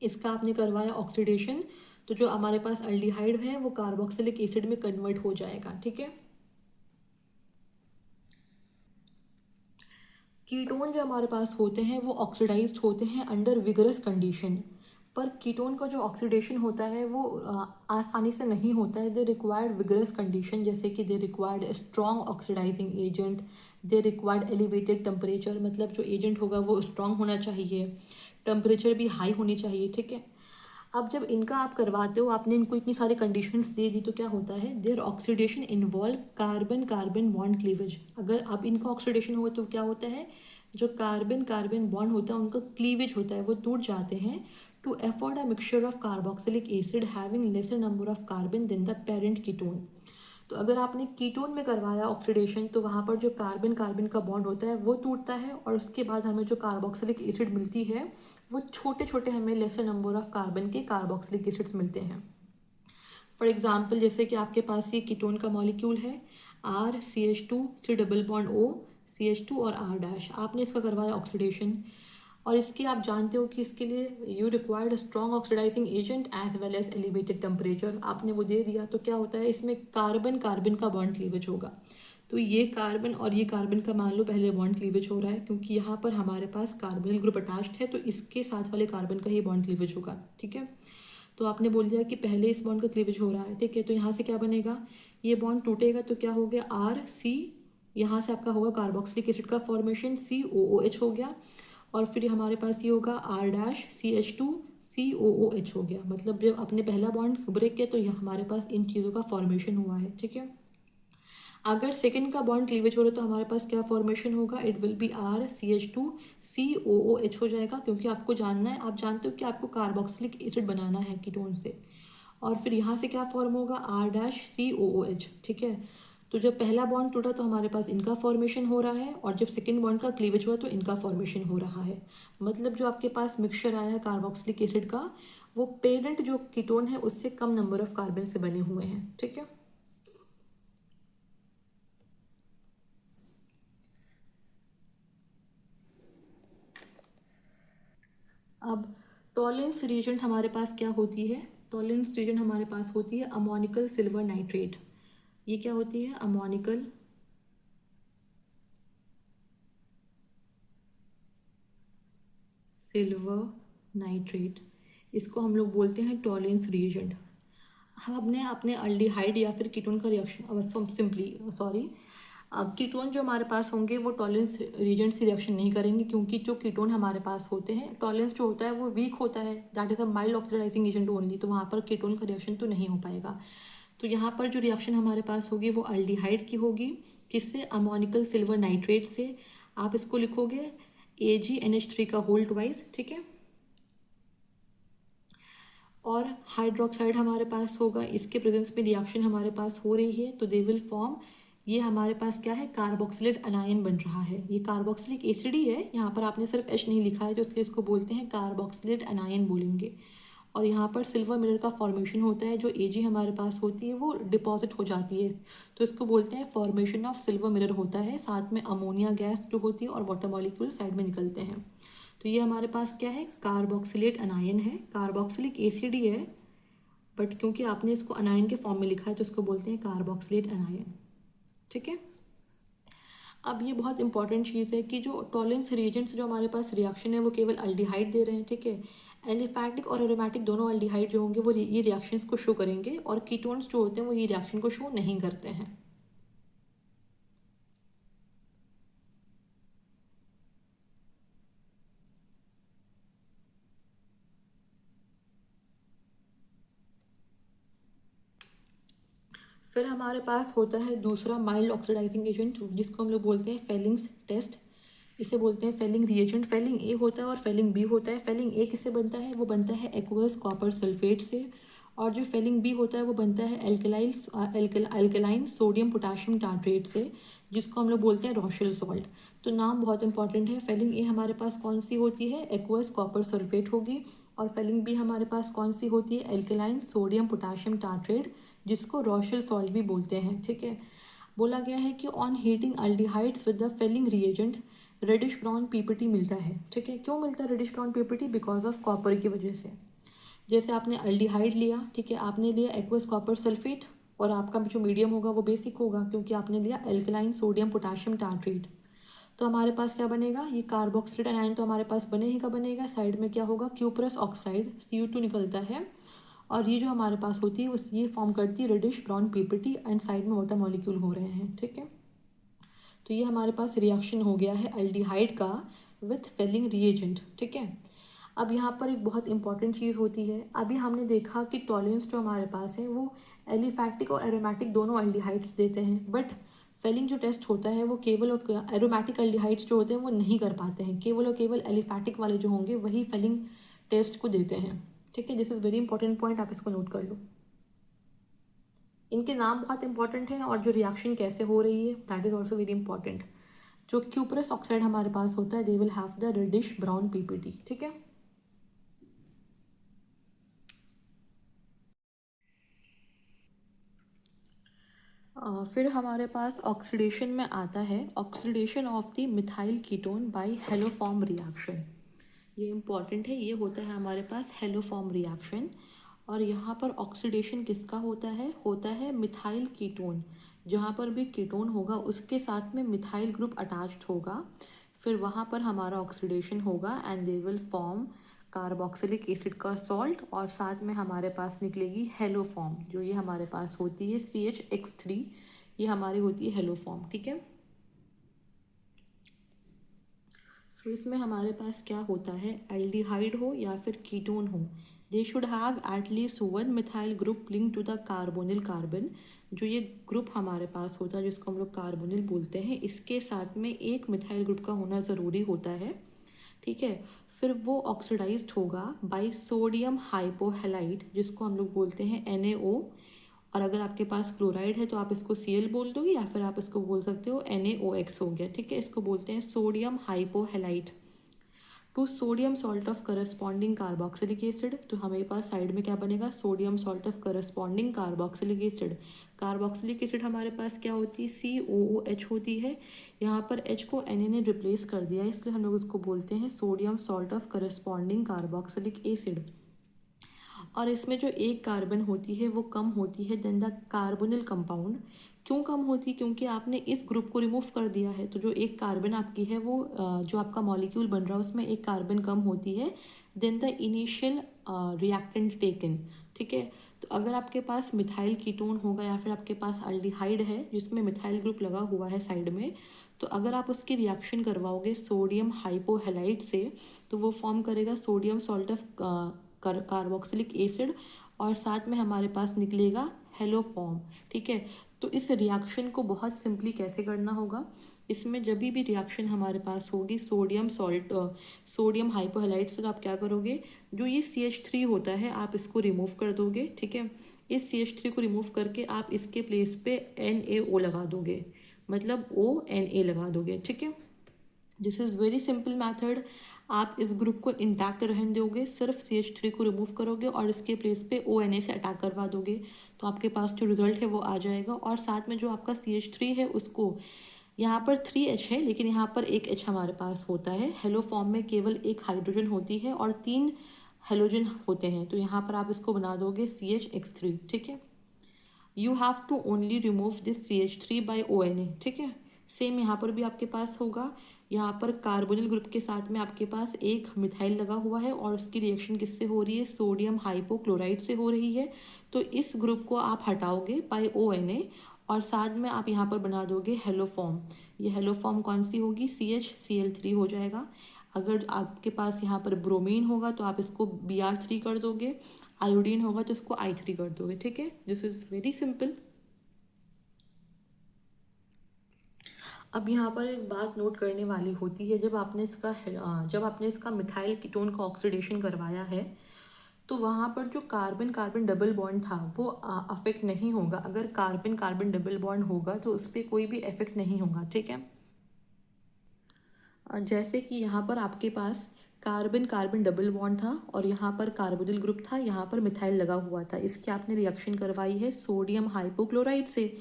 इसका आपने करवाया ऑक्सीडेशन, तो जो हमारे पास अल्डिहाइड है वो कार्बोक्सिलिक एसिड में कन्वर्ट हो जाएगा, ठीक है। कीटोन जो हमारे पास होते हैं वो ऑक्सीडाइज्ड होते हैं अंडर विगरस कंडीशन, पर कीटोन का जो ऑक्सीडेशन होता है वो आसानी से नहीं होता है, दे रिक्वायर्ड विगरस कंडीशन, जैसे कि they required strong oxidising agent, they required elevated temperature, मतलब जो एजेंट होगा वो स्ट्रॉन्ग होना चाहिए, टेम्परेचर भी हाई होनी चाहिए, ठीक है। अब जब इनका आप करवाते हो, आपने इनको इतनी सारी कंडीशंस दे दी, तो क्या होता है, there oxidation involve carbon carbon bond cleavage. अगर अब इनका ऑक्सीडेशन होगा तो क्या होता है, जो कार्बन कार्बन बॉन्ड होता है उनका क्लीवेज होता है, वो टूट जाते हैं, to afford a mixture of carboxylic acid having lesser number of carbon than the parent ketone. तो अगर आपने कीटोन में करवाया ऑक्सीडेशन तो वहाँ पर जो कार्बन कार्बन का बॉन्ड होता है वो टूटता है, और उसके बाद हमें जो कार्बोक्सिलिक एसिड मिलती है वो छोटे छोटे हमें लेसर नंबर ऑफ कार्बन के कार्बोक्सिलिक एसिड्स मिलते हैं। फॉर एग्जाम्पल जैसे कि आपके पास ये कीटोन का मॉलिक्यूल है RCH2 C double bond O CH2 और R डैश, आपने इसका करवाया ऑक्सीडेशन, और इसके आप जानते हो कि इसके लिए you required strong oxidising agent as well as elevated temperature, आपने वो दे दिया, तो क्या होता है इसमें कार्बन कार्बन का बॉन्ड क्लीवेज होगा, तो ये कार्बन और ये कार्बन का मान लो पहले बॉन्ड क्लीवेज हो रहा है, क्योंकि यहाँ पर हमारे पास कार्बोनिल ग्रुप अटैच्ड है तो इसके साथ वाले कार्बन का ही बॉन्ड क्लीवेज होगा, ठीक है। तो आपने बोल दिया कि पहले इस बॉन्ड का क्लीवेज हो रहा है, ठीक है, तो यहाँ से क्या बनेगा, ये बॉन्ड टूटेगा तो क्या हो गया RC, यहाँ से आपका होगा कार्बोक्सिलिक एसिड का फॉर्मेशन COOH हो गया, और फिर हमारे पास ये होगा R-CH2 COOH हो गया, मतलब जब आपने पहला बॉन्ड ब्रेक किया तो ये हमारे पास इन चीज़ों का फॉर्मेशन हुआ है, ठीक है। अगर सेकंड का बॉन्ड क्लीवेज हो रहा है तो हमारे पास क्या फॉर्मेशन होगा, इट विल बी RCH2COOH हो जाएगा, क्योंकि आपको जानना है, आप जानते हो कि आपको कार्बोक्सिलिक एसिड बनाना है कीटोन से। और फिर यहाँ से क्या फॉर्म होगा, R-COOH, ठीक है। तो जब पहला बॉन्ड टूटा तो हमारे पास इनका फॉर्मेशन हो रहा है, और जब सेकेंड बॉन्ड का क्लीवेज हुआ तो इनका फॉर्मेशन हो रहा है। मतलब जो आपके पास मिक्सचर आया है कार्बोक्सिलिक एसिड का, वो पेरेंट जो कीटोन है उससे कम नंबर ऑफ कार्बन से बने हुए हैं, ठीक है। अब टॉलेंस रिएजेंट हमारे पास क्या होती है, टॉलेंस रिएजेंट हमारे पास होती है अमोनिकल सिल्वर नाइट्रेट। ये क्या होती है, अमोनिकल सिल्वर नाइट्रेट, इसको हम लोग बोलते हैं टॉलेंस रिएजेंट। हम अपने अपने अल्डिहाइड या फिर कीटोन का रिएक्शन सिंपली सॉरी कीटोन जो हमारे पास होंगे वो टॉलेंस रीजेंट से रिएक्शन नहीं करेंगे, क्योंकि जो कीटोन हमारे पास होते हैं, टॉलेंस जो होता है वो वीक होता है, that is a mild oxidising agent only, तो वहाँ पर कीटोन का रिएक्शन तो नहीं हो पाएगा। तो यहाँ पर जो रिएक्शन हमारे पास होगी वो अल्डिहाइड की होगी, किससे, अमोनिकल सिल्वर नाइट्रेट से। आप इसको लिखोगे AgNH3 का होल ट्वाइस, ठीक है। और हाइड्रोक्साइड हमारे पास होगा, इसके प्रेजेंस में रिएक्शन हमारे पास हो रही है, तो दे विल फॉर्म, ये हमारे पास क्या है, कार्बोक्सिलेट अनायन बन रहा है। ये कार्बोक्सिलिक एसिड ही है, यहाँ पर आपने सिर्फ H नहीं लिखा है, तो इसलिए इसको बोलते हैं कार्बोक्सिलेट अनायन बोलेंगे। और यहाँ पर सिल्वर मिरर का फॉर्मेशन होता है, जो Ag हमारे पास होती है वो डिपॉजिट हो जाती है, तो इसको बोलते हैं फॉर्मेशन ऑफ सिल्वर मिरर होता है। साथ में अमोनिया गैस जो होती है और वाटर मॉलिक्यूल साइड में निकलते हैं। तो ये हमारे पास क्या है, कार्बोक्सिलेट अनायन है, कार्बोक्सिलिक एसिड ही है, बट क्योंकि आपने इसको अनायन के फॉर्म में लिखा है तो इसको बोलते हैं कार्बोक्सिलेट अनायन, ठीक है। अब ये बहुत इंपॉर्टेंट चीज़ है कि जो टॉलेंस रिएजेंट्स जो हमारे पास रिएक्शन है वो केवल अल्डिहाइड दे रहे हैं, ठीक है। एलिफैटिक और एरोमेटिक दोनों अल्डिहाइड जो होंगे वो ये रिएक्शंस को शो करेंगे, और कीटोन्स जो होते हैं वो ये रिएक्शन को शो नहीं करते हैं। फिर हमारे पास होता है दूसरा माइल्ड ऑक्सीडाइजिंग एजेंट, जिसको हम लोग बोलते हैं फेलिंग्स टेस्ट। इसे बोलते हैं फेलिंग रिएजेंट। फेलिंग ए होता है और फेलिंग बी होता है। फेलिंग ए किससे बनता है, वो बनता है एक्वस कॉपर सल्फेट से। और जो फेलिंग बी होता है वो बनता है एल्कलाइन सोडियम पोटाशियम टार्ट्रेट से, जिसको हम लोग बोलते हैं रॉशेल सॉल्ट। तो नाम बहुत इंपॉर्टेंट है। फेलिंग ए हमारे पास कौन सी होती है, एक्वस कॉपर सल्फेट होगी। और फेलिंग बी हमारे पास कौन सी होती है, एल्कलाइन सोडियम पोटाशियम टार्ट्रेट, जिसको रॉशेल सॉल्ट भी बोलते हैं, ठीक है। बोला गया है कि on heating aldehydes with the Fehling reagent reddish brown PPT मिलता है, ठीक है। क्यों मिलता है reddish brown PPT, because of copper की वजह से। जैसे आपने अल्डिहाइड लिया, ठीक है, आपने लिया एक्वस कॉपर सल्फेट, और आपका जो मीडियम होगा वो बेसिक होगा, क्योंकि आपने लिया एल्कलाइन सोडियम पोटाशियम टार्ट्रेट। तो हमारे पास क्या बनेगा, ये कार्बोक्सिलेट अनायन तो हमारे पास बने ही का बनेगा, साइड में क्या होगा, क्यूप्रस ऑक्साइड CO2 निकलता है। और ये जो हमारे पास होती है उस ये फॉर्म करती है reddish brown PPT, and side में वाटर मॉलिक्यूल हो रहे हैं, ठीक है। तो ये हमारे पास रिएक्शन हो गया है अल्डिहाइड का विथ फेलिंग रिएजेंट, ठीक है। अब यहाँ पर एक बहुत इंपॉर्टेंट चीज़ होती है, अभी हमने देखा कि टॉलेंस जो हमारे पास है वो एलिफैटिक और एरोमेटिक दोनों अल्डिहाइड्स देते हैं, बट फेलिंग जो टेस्ट होता है वो केवल और एरोमेटिक अल्डिहाइड्स जो होते हैं वो नहीं कर पाते हैं, केवल और केवल एलिफैटिक वाले जो होंगे वही फेलिंग टेस्ट को देते हैं, ठीक है। This is very important point, आप इसको नोट कर लो। इनके नाम बहुत इंपॉर्टेंट हैं, और जो रिएक्शन कैसे हो रही है that is also very important. जो क्यूप्रस ऑक्साइड हमारे पास होता है they will have the reddish brown PPT, ठीक है। फिर हमारे पास ऑक्सीडेशन में आता है oxidation of the methyl ketone by haloform reaction. ये इंपॉर्टेंट है, ये होता है हमारे पास हेलोफॉर्म रिएक्शन। और यहाँ पर ऑक्सीडेशन किसका होता है मिथाइल कीटोन। जहाँ पर भी कीटोन होगा उसके साथ में मिथाइल ग्रुप अटैच्ड होगा, फिर वहाँ पर हमारा ऑक्सीडेशन होगा, and they will form carboxylic acid का सॉल्ट, और साथ में हमारे पास निकलेगी हेलो फॉर्म, जो ये हमारे पास होती है CH(X3), ये हमारी होती है हेलो फॉर्म, ठीक है। सो इसमें हमारे पास क्या होता है, एल्डिहाइड हो या फिर कीटोन हो, they should have at least one methyl group link to the carbonyl carbon. जो ये ग्रुप हमारे पास होता है जिसको हम लोग कार्बोनिल बोलते हैं, इसके साथ में एक मिथाइल ग्रुप का होना ज़रूरी होता है, ठीक है। फिर वो ऑक्सीडाइज्ड होगा बाय सोडियम हाइपोहेलाइड, जिसको हम लोग बोलते हैं NaO। और अगर आपके पास क्लोराइड है तो आप इसको Cl बोल दोगे, या फिर आप इसको बोल सकते हो NaOX हो गया, ठीक है। इसको बोलते हैं sodium hypohalite. To sodium salt of corresponding carboxylic acid, तो हमारे पास साइड में क्या बनेगा, sodium salt of corresponding carboxylic acid. Carboxylic acid हमारे पास क्या होती है, COOH होती है। यहाँ पर H को Na ने रिप्लेस कर दिया है, इसलिए हम लोग उसको बोलते हैं sodium salt of corresponding carboxylic acid. और इसमें जो एक कार्बन होती है वो कम होती है देन द कार्बोनिल कंपाउंड। क्यों कम होती है, क्योंकि आपने इस ग्रुप को रिमूव कर दिया है, तो जो एक कार्बन आपकी है वो जो आपका मॉलिक्यूल बन रहा है उसमें एक कार्बन कम होती है then the initial reactant taken, ठीक है। तो अगर आपके पास मिथाइल कीटोन होगा या फिर आपके पास अल्डिहाइड है जिसमें मिथाइल ग्रुप लगा हुआ है साइड में, तो अगर आप उसकी रिएक्शन करवाओगे सोडियम हाइपोहेलाइट से, तो वो फॉर्म करेगा sodium salt of carboxylic acid, और साथ में हमारे पास निकलेगा हेलोफॉर्म, ठीक है। तो इस रिएक्शन को बहुत सिंपली कैसे करना होगा, इसमें जब भी रिएक्शन हमारे पास होगी सोडियम हाइपोहेलाइट से, तो आप क्या करोगे, जो ये CH3 होता है आप इसको रिमूव कर दोगे, ठीक है। इस CH3 को रिमूव करके आप इसके प्लेस पे NaO लगा दोगे, मतलब ONa लगा दोगे, ठीक है। This is very simple method. आप इस ग्रुप को इंटैक्ट रहने दोगे, सिर्फ CH3 को रिमूव करोगे और इसके प्लेस पे ONa से अटैक करवा दोगे, तो आपके पास जो रिजल्ट है वो आ जाएगा। और साथ में जो आपका CH3 है उसको, यहाँ पर 3H है लेकिन यहाँ पर एक H हमारे पास होता है। हेलो फॉर्म में केवल एक हाइड्रोजन होती है और 3 हेलोजन होते हैं, तो यहाँ पर आप इसको बना दोगे CHX3, ठीक है। You have to only remove this CH3 by ONa, ठीक है। सेम यहाँ पर भी आपके पास होगा, यहाँ पर कार्बोनिल ग्रुप के साथ में आपके पास एक मिथाइल लगा हुआ है और उसकी रिएक्शन किससे हो रही है, सोडियम हाइपोक्लोराइड से हो रही है। तो इस ग्रुप को आप हटाओगे बाई ONa और साथ में आप यहाँ पर बना दोगे हेलो फॉर्म। ये हेलो फॉर्म कौन सी होगी, CHCl3 हो जाएगा। अगर आपके पास यहाँ पर ब्रोमीन होगा तो आप इसको Br3 कर दोगे, आयोडीन होगा तो इसको I3 कर दोगे, ठीक है। This is very simple. अब यहाँ पर एक बात नोट करने वाली होती है, जब आपने इसका मिथाइल कीटोन का ऑक्सीडेशन करवाया है तो वहाँ पर जो कार्बन कार्बन डबल बॉन्ड था वो अफेक्ट नहीं होगा। अगर कार्बन कार्बन डबल बॉन्ड होगा तो उस पर कोई भी इफेक्ट नहीं होगा, ठीक है। जैसे कि यहाँ पर आपके पास कार्बन कार्बन डबल बॉन्ड था और यहाँ पर कार्बोनिल ग्रुप था, यहाँ पर मिथाइल लगा हुआ था, इसकी आपने रिएक्शन करवाई है सोडियम हाइपोक्लोराइड से,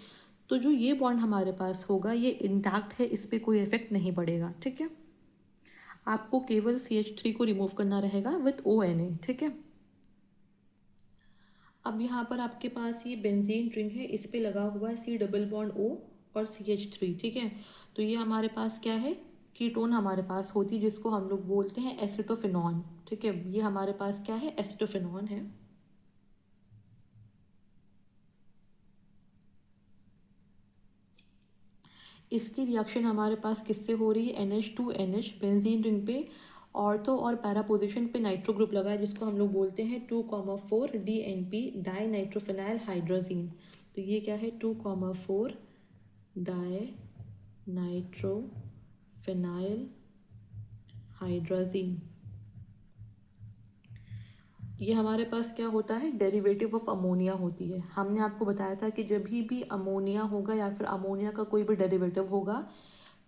तो जो ये बॉन्ड हमारे पास होगा ये इंटैक्ट है, इस पर कोई इफेक्ट नहीं पड़ेगा, ठीक है। आपको केवल CH3 को रिमूव करना रहेगा विथ ONa, ठीक है। अब यहाँ पर आपके पास ये बेंजीन रिंग है, इस पे लगा हुआ है C डबल बॉन्ड O और CH3, ठीक है। तो ये हमारे पास क्या है, कीटोन हमारे पास होती है जिसको हम लोग बोलते हैं एसिटोफिनॉन, ठीक है। ये हमारे पास क्या है, एसिटोफिनॉन है। इसकी रिएक्शन हमारे पास किससे हो रही है, NH2NH बेंजीन रिंग पे ऑर्थो और पैरा पोजिशन पे नाइट्रो ग्रुप लगा है जिसको हम लोग बोलते हैं 2,4 DNP डाई नाइट्रोफिनाइल हाइड्रोजीन। तो ये क्या है, 2,4 डाई नाइट्रोफिनाइल हाइड्रोजीन। ये हमारे पास क्या होता है, डेरिवेटिव ऑफ अमोनिया होती है। हमने आपको बताया था कि जब भी अमोनिया होगा या फिर अमोनिया का कोई भी डेरिवेटिव होगा,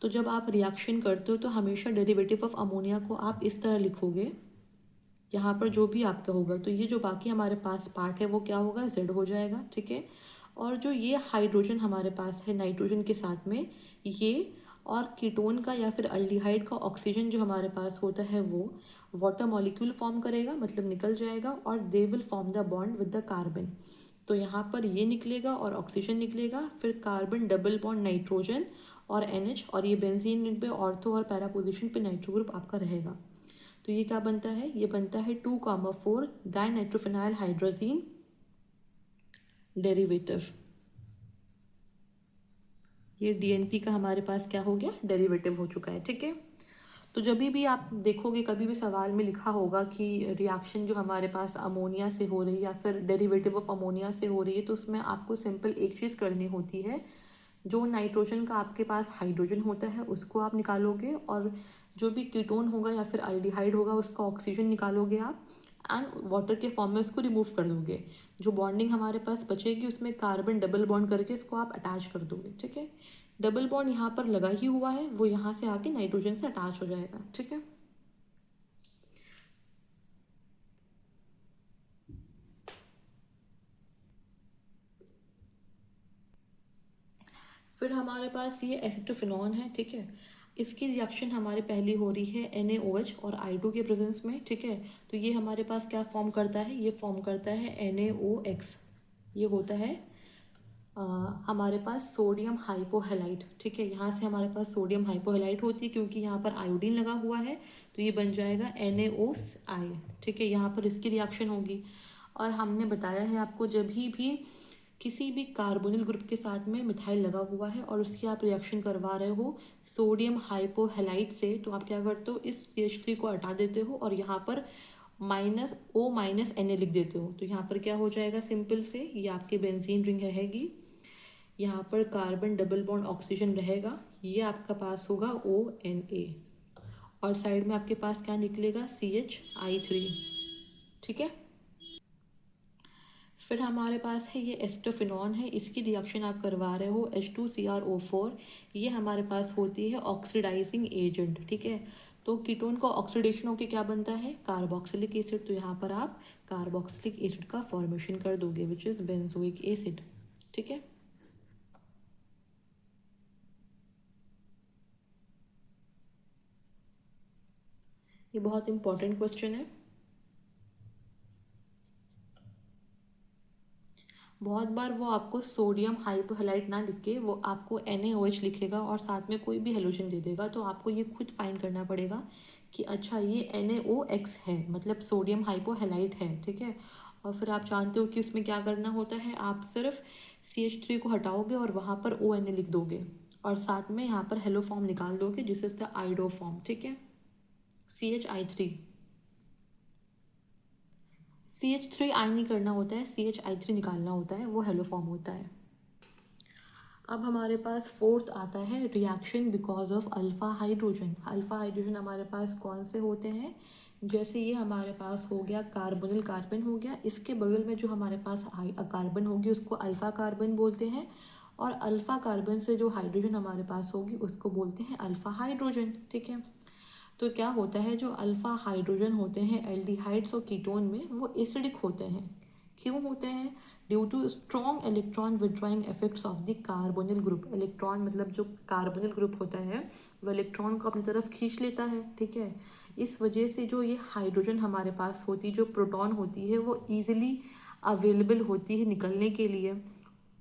तो जब आप रिएक्शन करते हो तो हमेशा डेरिवेटिव ऑफ अमोनिया को आप इस तरह लिखोगे, यहाँ पर जो भी आपका होगा, तो ये जो बाकी हमारे पास पार्ट है वो क्या होगा, Z हो जाएगा, ठीक है। और जो ये हाइड्रोजन हमारे पास है नाइट्रोजन के साथ में, ये और कीटोन का या फिर अल्डिहाइड का ऑक्सीजन जो हमारे पास होता है वो वाटर मॉलिक्यूल फॉर्म करेगा, मतलब निकल जाएगा, और दे will form the bond with the carbon. तो यहाँ पर ये निकलेगा और ऑक्सीजन निकलेगा, फिर कार्बन डबल बॉन्ड नाइट्रोजन और NH, और ये बेंजीन पे ऑर्थो और पैरा पोजिशन पे नाइट्रो ग्रुप आपका रहेगा। तो ये क्या बनता है, ये बनता है 2,4 डाई नाइट्रोफिनाइल हाइड्रोजीन डेरिवेटिव। ये DNP का हमारे पास क्या हो गया, डेरिवेटिव हो चुका है, ठीक है। तो जब भी आप देखोगे कभी भी सवाल में लिखा होगा कि रिएक्शन जो हमारे पास अमोनिया से हो रही है या फिर डेरिवेटिव ऑफ अमोनिया से हो रही है, तो उसमें आपको सिंपल एक चीज़ करनी होती है, जो नाइट्रोजन का आपके पास हाइड्रोजन होता है उसको आप निकालोगे, और जो भी कीटोन होगा या फिर अल्डिहाइड होगा उसका ऑक्सीजन निकालोगे आप, एंड वाटर के फॉर्म में उसको रिमूव कर दोगे। जो बॉन्डिंग हमारे पास बचेगी उसमें कार्बन डबल बॉन्ड करके इसको आप अटैच कर दोगे, ठीक है। डबल बॉन्ड यहाँ पर लगा ही हुआ है, वो यहाँ से आके नाइट्रोजन से अटैच हो जाएगा, ठीक है। फिर हमारे पास ये एसिटोफिनॉन है, ठीक है। इसकी रिएक्शन हमारे पहली हो रही है NaOH और I2 के प्रेजेंस में, ठीक है। तो ये हमारे पास क्या फॉर्म करता है, ये फॉर्म करता है NaOX। ये होता है हमारे पास सोडियम हाइपोहेलाइट, ठीक है। यहाँ से हमारे पास सोडियम हाइपोहेलाइट होती है क्योंकि यहाँ पर आयोडीन लगा हुआ है, तो ये बन जाएगा NaOI, ठीक है। यहाँ पर इसकी रिएक्शन होगी। और हमने बताया है आपको, जब भी किसी भी कार्बोनिल ग्रुप के साथ में मिथाइल लगा हुआ है और उसकी आप रिएक्शन करवा रहे हो सोडियम हाइपोहेलाइट से, तो आप क्या करते हो, इस CH3 को हटा देते हो और यहाँ पर -O-Na लिख देते हो। तो यहाँ पर क्या हो जाएगा, सिंपल से ये आपकी बेंजीन रिंग रहेगी, यहाँ पर कार्बन डबल बॉन्ड ऑक्सीजन रहेगा, ये आपका पास होगा ONA, और साइड में आपके पास क्या निकलेगा, CH3, ठीक है। फिर हमारे पास है ये एस्टोफिनॉन है, इसकी रिएक्शन आप करवा रहे हो H2CrO4, ये हमारे पास होती है ऑक्सीडाइजिंग एजेंट, ठीक है। तो कीटोन का ऑक्सीडेशन होकर क्या बनता है, कार्बोक्सिलिक एसिड। तो यहाँ पर आप कार्बोक्सिलिक एसिड का फॉर्मेशन कर दोगे विच इज़ बेंजोइक एसिड, ठीक है। ये बहुत इंपॉर्टेंट क्वेश्चन है। बहुत बार वो आपको सोडियम हाइपोहेलाइट ना लिख के वो आपको NaOH लिखेगा और साथ में कोई भी हेलोजन दे देगा, तो आपको ये खुद फाइंड करना पड़ेगा कि अच्छा ये NaOX है, मतलब सोडियम हाइपोहेलाइट है, ठीक है। और फिर आप जानते हो कि उसमें क्या करना होता है, आप सिर्फ CH3 को हटाओगे और वहाँ पर ONA लिख दोगे और साथ में यहाँ पर हेलो फॉर्म निकाल दोगे, जिस इज द आइडो फॉर्म, ठीक है, CHI3। CH3 आई नहीं करना होता है, CHI3 निकालना होता है, वो हेलो फॉर्म होता है। अब हमारे पास फोर्थ आता है reaction because of alpha hydrogen. Alpha hydrogen हमारे पास कौन से होते हैं, जैसे ये हमारे पास हो गया कार्बोनिल कार्बन हो गया, इसके बगल में जो हमारे पास कार्बन होगी उसको अल्फ़ा कार्बन बोलते हैं, और अल्फ़ा कार्बन से जो हाइड्रोजन हमारे पास होगी उसको बोलते हैं अल्फ़ा हाइड्रोजन, ठीक है। तो क्या होता है, जो अल्फ़ा हाइड्रोजन होते हैं एल्डिहाइड्स और कीटोन में, वो एसिडिक होते हैं। क्यों होते हैं, due to strong electron withdrawing effects of the carbonyl group. Electron मतलब जो कार्बोनिल ग्रुप होता है वो इलेक्ट्रॉन को अपनी तरफ खींच लेता है, ठीक है। इस वजह से जो ये हाइड्रोजन हमारे पास होती, जो प्रोटॉन होती है, वो ईजिली अवेलेबल होती है निकलने के लिए।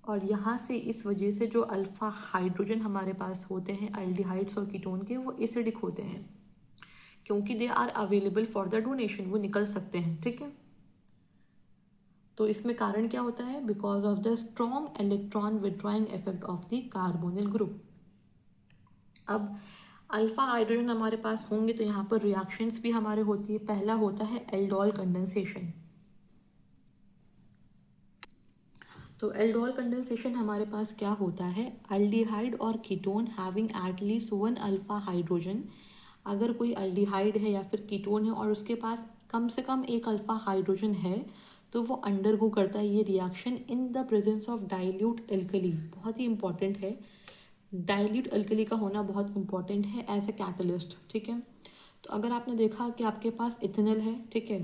और यहाँ से इस वजह से जो अल्फ़ा हाइड्रोजन हमारे पास होते हैं एल्डिहाइड्स और कीटोन के, वो एसिडिक होते हैं क्योंकि they are available for the donation, वो निकल सकते हैं, ठीक है। तो इसमें कारण क्या होता है, because of the strong electron withdrawing effect of the carbonyl group. अब अल्फा हाइड्रोजन हमारे पास होंगे तो यहाँ पर रिएक्शंस भी हमारे होती है। पहला होता है एल्डोल कंडेंसेशन। तो एल्डोल कंडेंसेशन हमारे पास क्या होता है, अल्डिहाइड और ketone having eight least one alpha hydrogen. अगर कोई अल्डिहाइड है या फिर कीटोन है और उसके पास कम से कम एक अल्फा हाइड्रोजन है, तो वो अंडरगो करता है ये reaction in the presence of dilute alkali. बहुत ही इंपॉर्टेंट है, डाइल्यूट एल्कली का होना बहुत इंपॉर्टेंट है एज ए कैटलिस्ट, ठीक है। तो अगर आपने देखा कि आपके पास इथेनॉल है, ठीक है,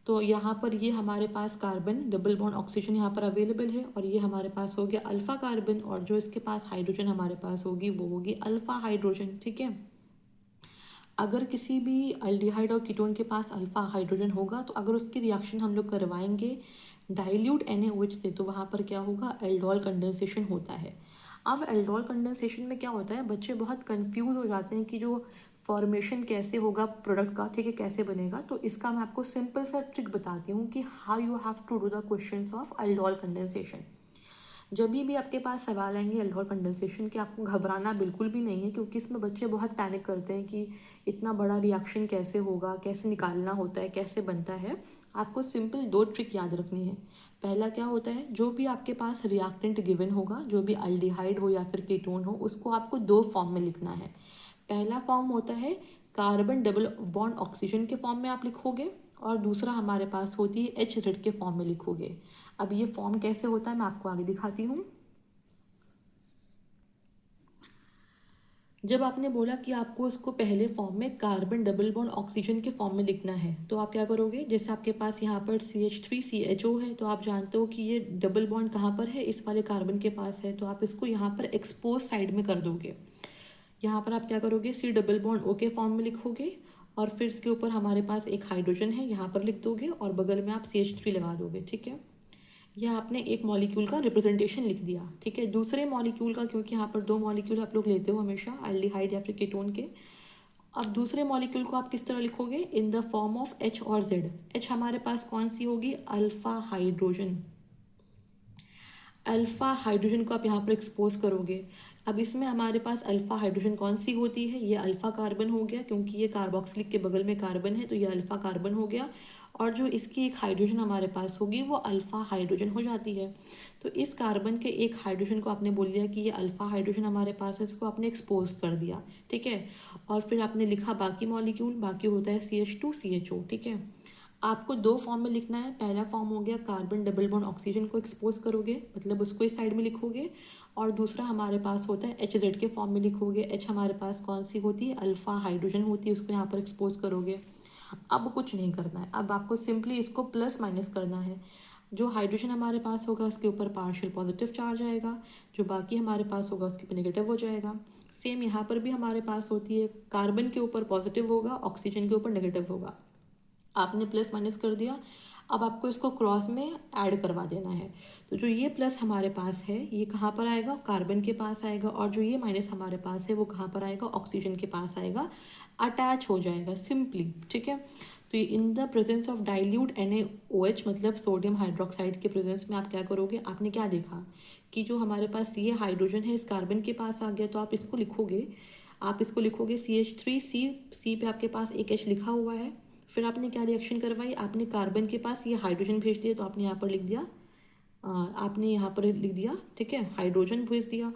तो यहाँ पर ये हमारे पास कार्बन डबल बॉन्ड ऑक्सीजन यहाँ पर अवेलेबल है, और ये हमारे पास हो गया अल्फ़ा कार्बन, और जो इसके पास हाइड्रोजन हमारे पास होगी वो होगी अल्फ़ा हाइड्रोजन, ठीक है। अगर किसी भी अल्डिहाइड और कीटोन के पास अल्फ़ा हाइड्रोजन होगा, तो अगर उसकी रिएक्शन हम लोग करवाएंगे डाइल्यूट NaOH से, तो वहाँ पर क्या होगा, एल्डोल कंडेंसेशन होता है। अब एल्डोल कंडेंसेशन में क्या होता है, बच्चे बहुत कंफ्यूज हो जाते हैं कि जो फॉर्मेशन कैसे होगा प्रोडक्ट का, ठीक है, कैसे बनेगा। तो इसका मैं आपको सिंपल सा ट्रिक बताती हूँ कि how you have to do the questions of aldol condensation. जब भी आपके पास सवाल आएंगे अल्कोहल कंडेंसेशन के, आपको घबराना बिल्कुल भी नहीं है, क्योंकि इसमें बच्चे बहुत पैनिक करते हैं कि इतना बड़ा रिएक्शन कैसे होगा, कैसे निकालना होता है, कैसे बनता है। आपको सिंपल 2 ट्रिक याद रखनी है। पहला क्या होता है, जो भी आपके पास रिएक्टेंट गिवन होगा, जो भी अल्डिहाइड हो या फिर कीटोन हो, उसको आपको 2 फॉर्म में लिखना है। पहला फॉर्म होता है कार्बन डबल बॉन्ड ऑक्सीजन के फॉर्म में आप लिखोगे, और दूसरा हमारे पास होती है HZ के फॉर्म में लिखोगे। अब ये फॉर्म कैसे होता है मैं आपको आगे दिखाती हूँ। जब आपने बोला कि आपको इसको पहले फॉर्म में कार्बन डबल बॉन्ड ऑक्सीजन के फॉर्म में लिखना है, तो आप क्या करोगे, जैसे आपके पास यहाँ पर CH3CHO है, तो आप जानते हो कि ये डबल बॉन्ड कहाँ पर है, इस वाले कार्बन के पास है, तो आप इसको यहाँ पर एक्सपोज साइड में कर दोगे। यहाँ पर आप क्या करोगे, C डबल बॉन्ड O के फॉर्म में लिखोगे, और फिर इसके ऊपर हमारे पास एक हाइड्रोजन है, यहाँ पर लिख दोगे, और बगल में आप CH3 लगा दोगे। ठीक है, यह आपने एक मॉलिक्यूल का रिप्रेजेंटेशन लिख दिया। ठीक है, दूसरे मॉलिक्यूल का, क्योंकि यहाँ पर 2 मॉलिक्यूल आप लोग लेते हो हमेशा एल्डिहाइड या फिर कीटोन के। अब दूसरे मॉलिक्यूल को आप किस तरह लिखोगे, इन द फॉर्म ऑफ H और Z। H हमारे पास कौन सी होगी, अल्फा हाइड्रोजन। अल्फा हाइड्रोजन को आप यहाँ पर एक्सपोज करोगे। अब इसमें हमारे पास अल्फा हाइड्रोजन कौन सी होती है, ये अल्फा कार्बन हो गया, क्योंकि ये कार्बोक्सिलिक के बगल में कार्बन है, तो ये अल्फा कार्बन हो गया। और जो इसकी एक हाइड्रोजन हमारे पास होगी वो अल्फा हाइड्रोजन हो जाती है। तो इस कार्बन के एक हाइड्रोजन को आपने बोल दिया कि ये अल्फा हाइड्रोजन हमारे पास है, इसको आपने एक्सपोज कर दिया। ठीक है, और फिर आपने लिखा बाकी मॉलिक्यूल, बाकी होता है CH2CHO। ठीक है, आपको 2 फॉर्म में लिखना है। पहला फॉर्म हो गया कार्बन डबल बॉन्ड ऑक्सीजन को एक्सपोज करोगे, मतलब उसको इस साइड में लिखोगे, और दूसरा हमारे पास होता है HZ के फॉर्म में लिखोगे। H हमारे पास कौन सी होती है, अल्फा हाइड्रोजन होती है, उसको यहाँ पर एक्सपोज करोगे। अब कुछ नहीं करना है, अब आपको सिंपली इसको प्लस माइनस करना है। जो हाइड्रोजन हमारे पास होगा उसके ऊपर पार्शियल पॉजिटिव चार्ज आएगा, जो बाकी हमारे पास होगा उसके ऊपर नेगेटिव हो जाएगा। सेम यहाँ पर भी हमारे पास होती है, कार्बन के ऊपर पॉजिटिव होगा, ऑक्सीजन के ऊपर नेगेटिव होगा। आपने प्लस माइनस कर दिया, अब आपको इसको क्रॉस में ऐड करवा देना है। तो जो ये प्लस हमारे पास है ये कहाँ पर आएगा, कार्बन के पास आएगा, और जो ये माइनस हमारे पास है वो कहाँ पर आएगा, ऑक्सीजन के पास आएगा, अटैच हो जाएगा सिंपली। ठीक है, तो इन the presence of dilute NaOH, मतलब सोडियम हाइड्रोक्साइड के प्रेजेंस में आप क्या करोगे, आपने क्या देखा कि जो हमारे पास ये हाइड्रोजन है इस कार्बन के पास आ गया, तो आप इसको लिखोगे, CH3C, सी पे आपके पास एक H लिखा हुआ है। फिर आपने क्या रिएक्शन करवाई, आपने कार्बन के पास ये हाइड्रोजन भेज दिया, तो आपने यहाँ पर लिख दिया, आपने यहाँ पर लिख दिया, ठीक है, हाइड्रोजन भेज दिया।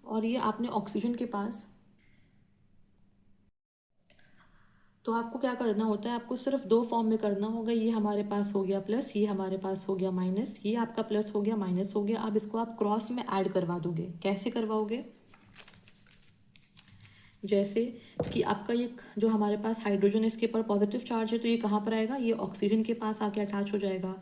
और ये आपने ऑक्सीजन के पास, तो आपको क्या करना होता है, आपको सिर्फ 2 फॉर्म में करना होगा। ये हमारे पास हो गया प्लस, ये हमारे पास हो गया माइनस, ये आपका प्लस हो गया, माइनस हो गया। अब इसको आप क्रॉस में ऐड करवा दोगे। कैसे करवाओगे, जैसे कि आपका ये जो हमारे पास हाइड्रोजन है इसके ऊपर पॉजिटिव चार्ज है, तो ये कहाँ पर आएगा, ये ऑक्सीजन के पास आके अटैच हो जाएगा।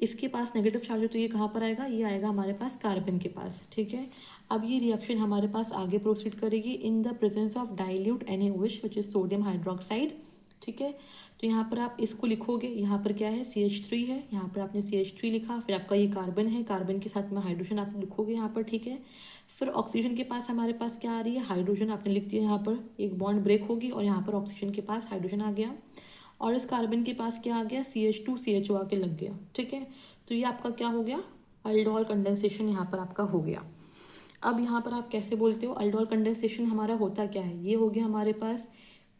इसके पास नेगेटिव चार्ज है, तो ये कहाँ पर आएगा, ये आएगा हमारे पास कार्बन के पास। ठीक है, अब ये रिएक्शन हमारे पास आगे प्रोसीड करेगी इन the presence of dilute NaOH which is sodium hydroxide. ठीक है, तो यहाँ पर आप इसको लिखोगे, यहाँ पर क्या है, CH3 है, यहाँ पर आपने CH3 लिखा, फिर आपका ये कार्बन है, कार्बन के साथ में हाइड्रोजन आप लिखोगे यहाँ पर। ठीक है, फिर ऑक्सीजन के पास हमारे पास क्या आ रही है, हाइड्रोजन आपने लिख दिया, यहाँ पर एक बॉन्ड ब्रेक होगी और यहाँ पर ऑक्सीजन के पास हाइड्रोजन आ गया, और इस कार्बन के पास क्या आ गया, CH2CHO आके लग गया। ठीक है, तो ये आपका क्या हो गया, अल्डोल कंडेंसेशन यहाँ पर आपका हो गया। अब यहाँ पर आप कैसे बोलते हो, अल्डोल कंडेंसेशन हमारा होता क्या है, ये हो गया हमारे पास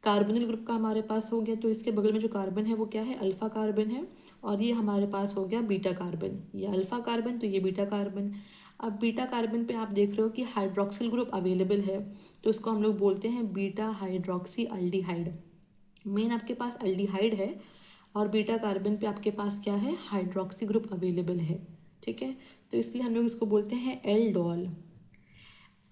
कार्बोनिल ग्रुप का हमारे पास हो गया, तो इसके बगल में जो कार्बन है वो क्या है, अल्फा कार्बन है, और ये हमारे पास हो गया बीटा कार्बन। ये अल्फा कार्बन, तो ये बीटा कार्बन। अब बीटा कार्बन पे आप देख रहे हो कि हाइड्रोक्सिल ग्रुप अवेलेबल है, तो इसको हम लोग बोलते हैं बीटा हाइड्रोक्सी अल्डिहाइड। मेन आपके पास अल्डिहाइड है, और बीटा कार्बन पे आपके पास क्या है, हाइड्रोक्सी ग्रुप अवेलेबल है। ठीक है, तो इसलिए हम लोग इसको बोलते हैं एल्डोल।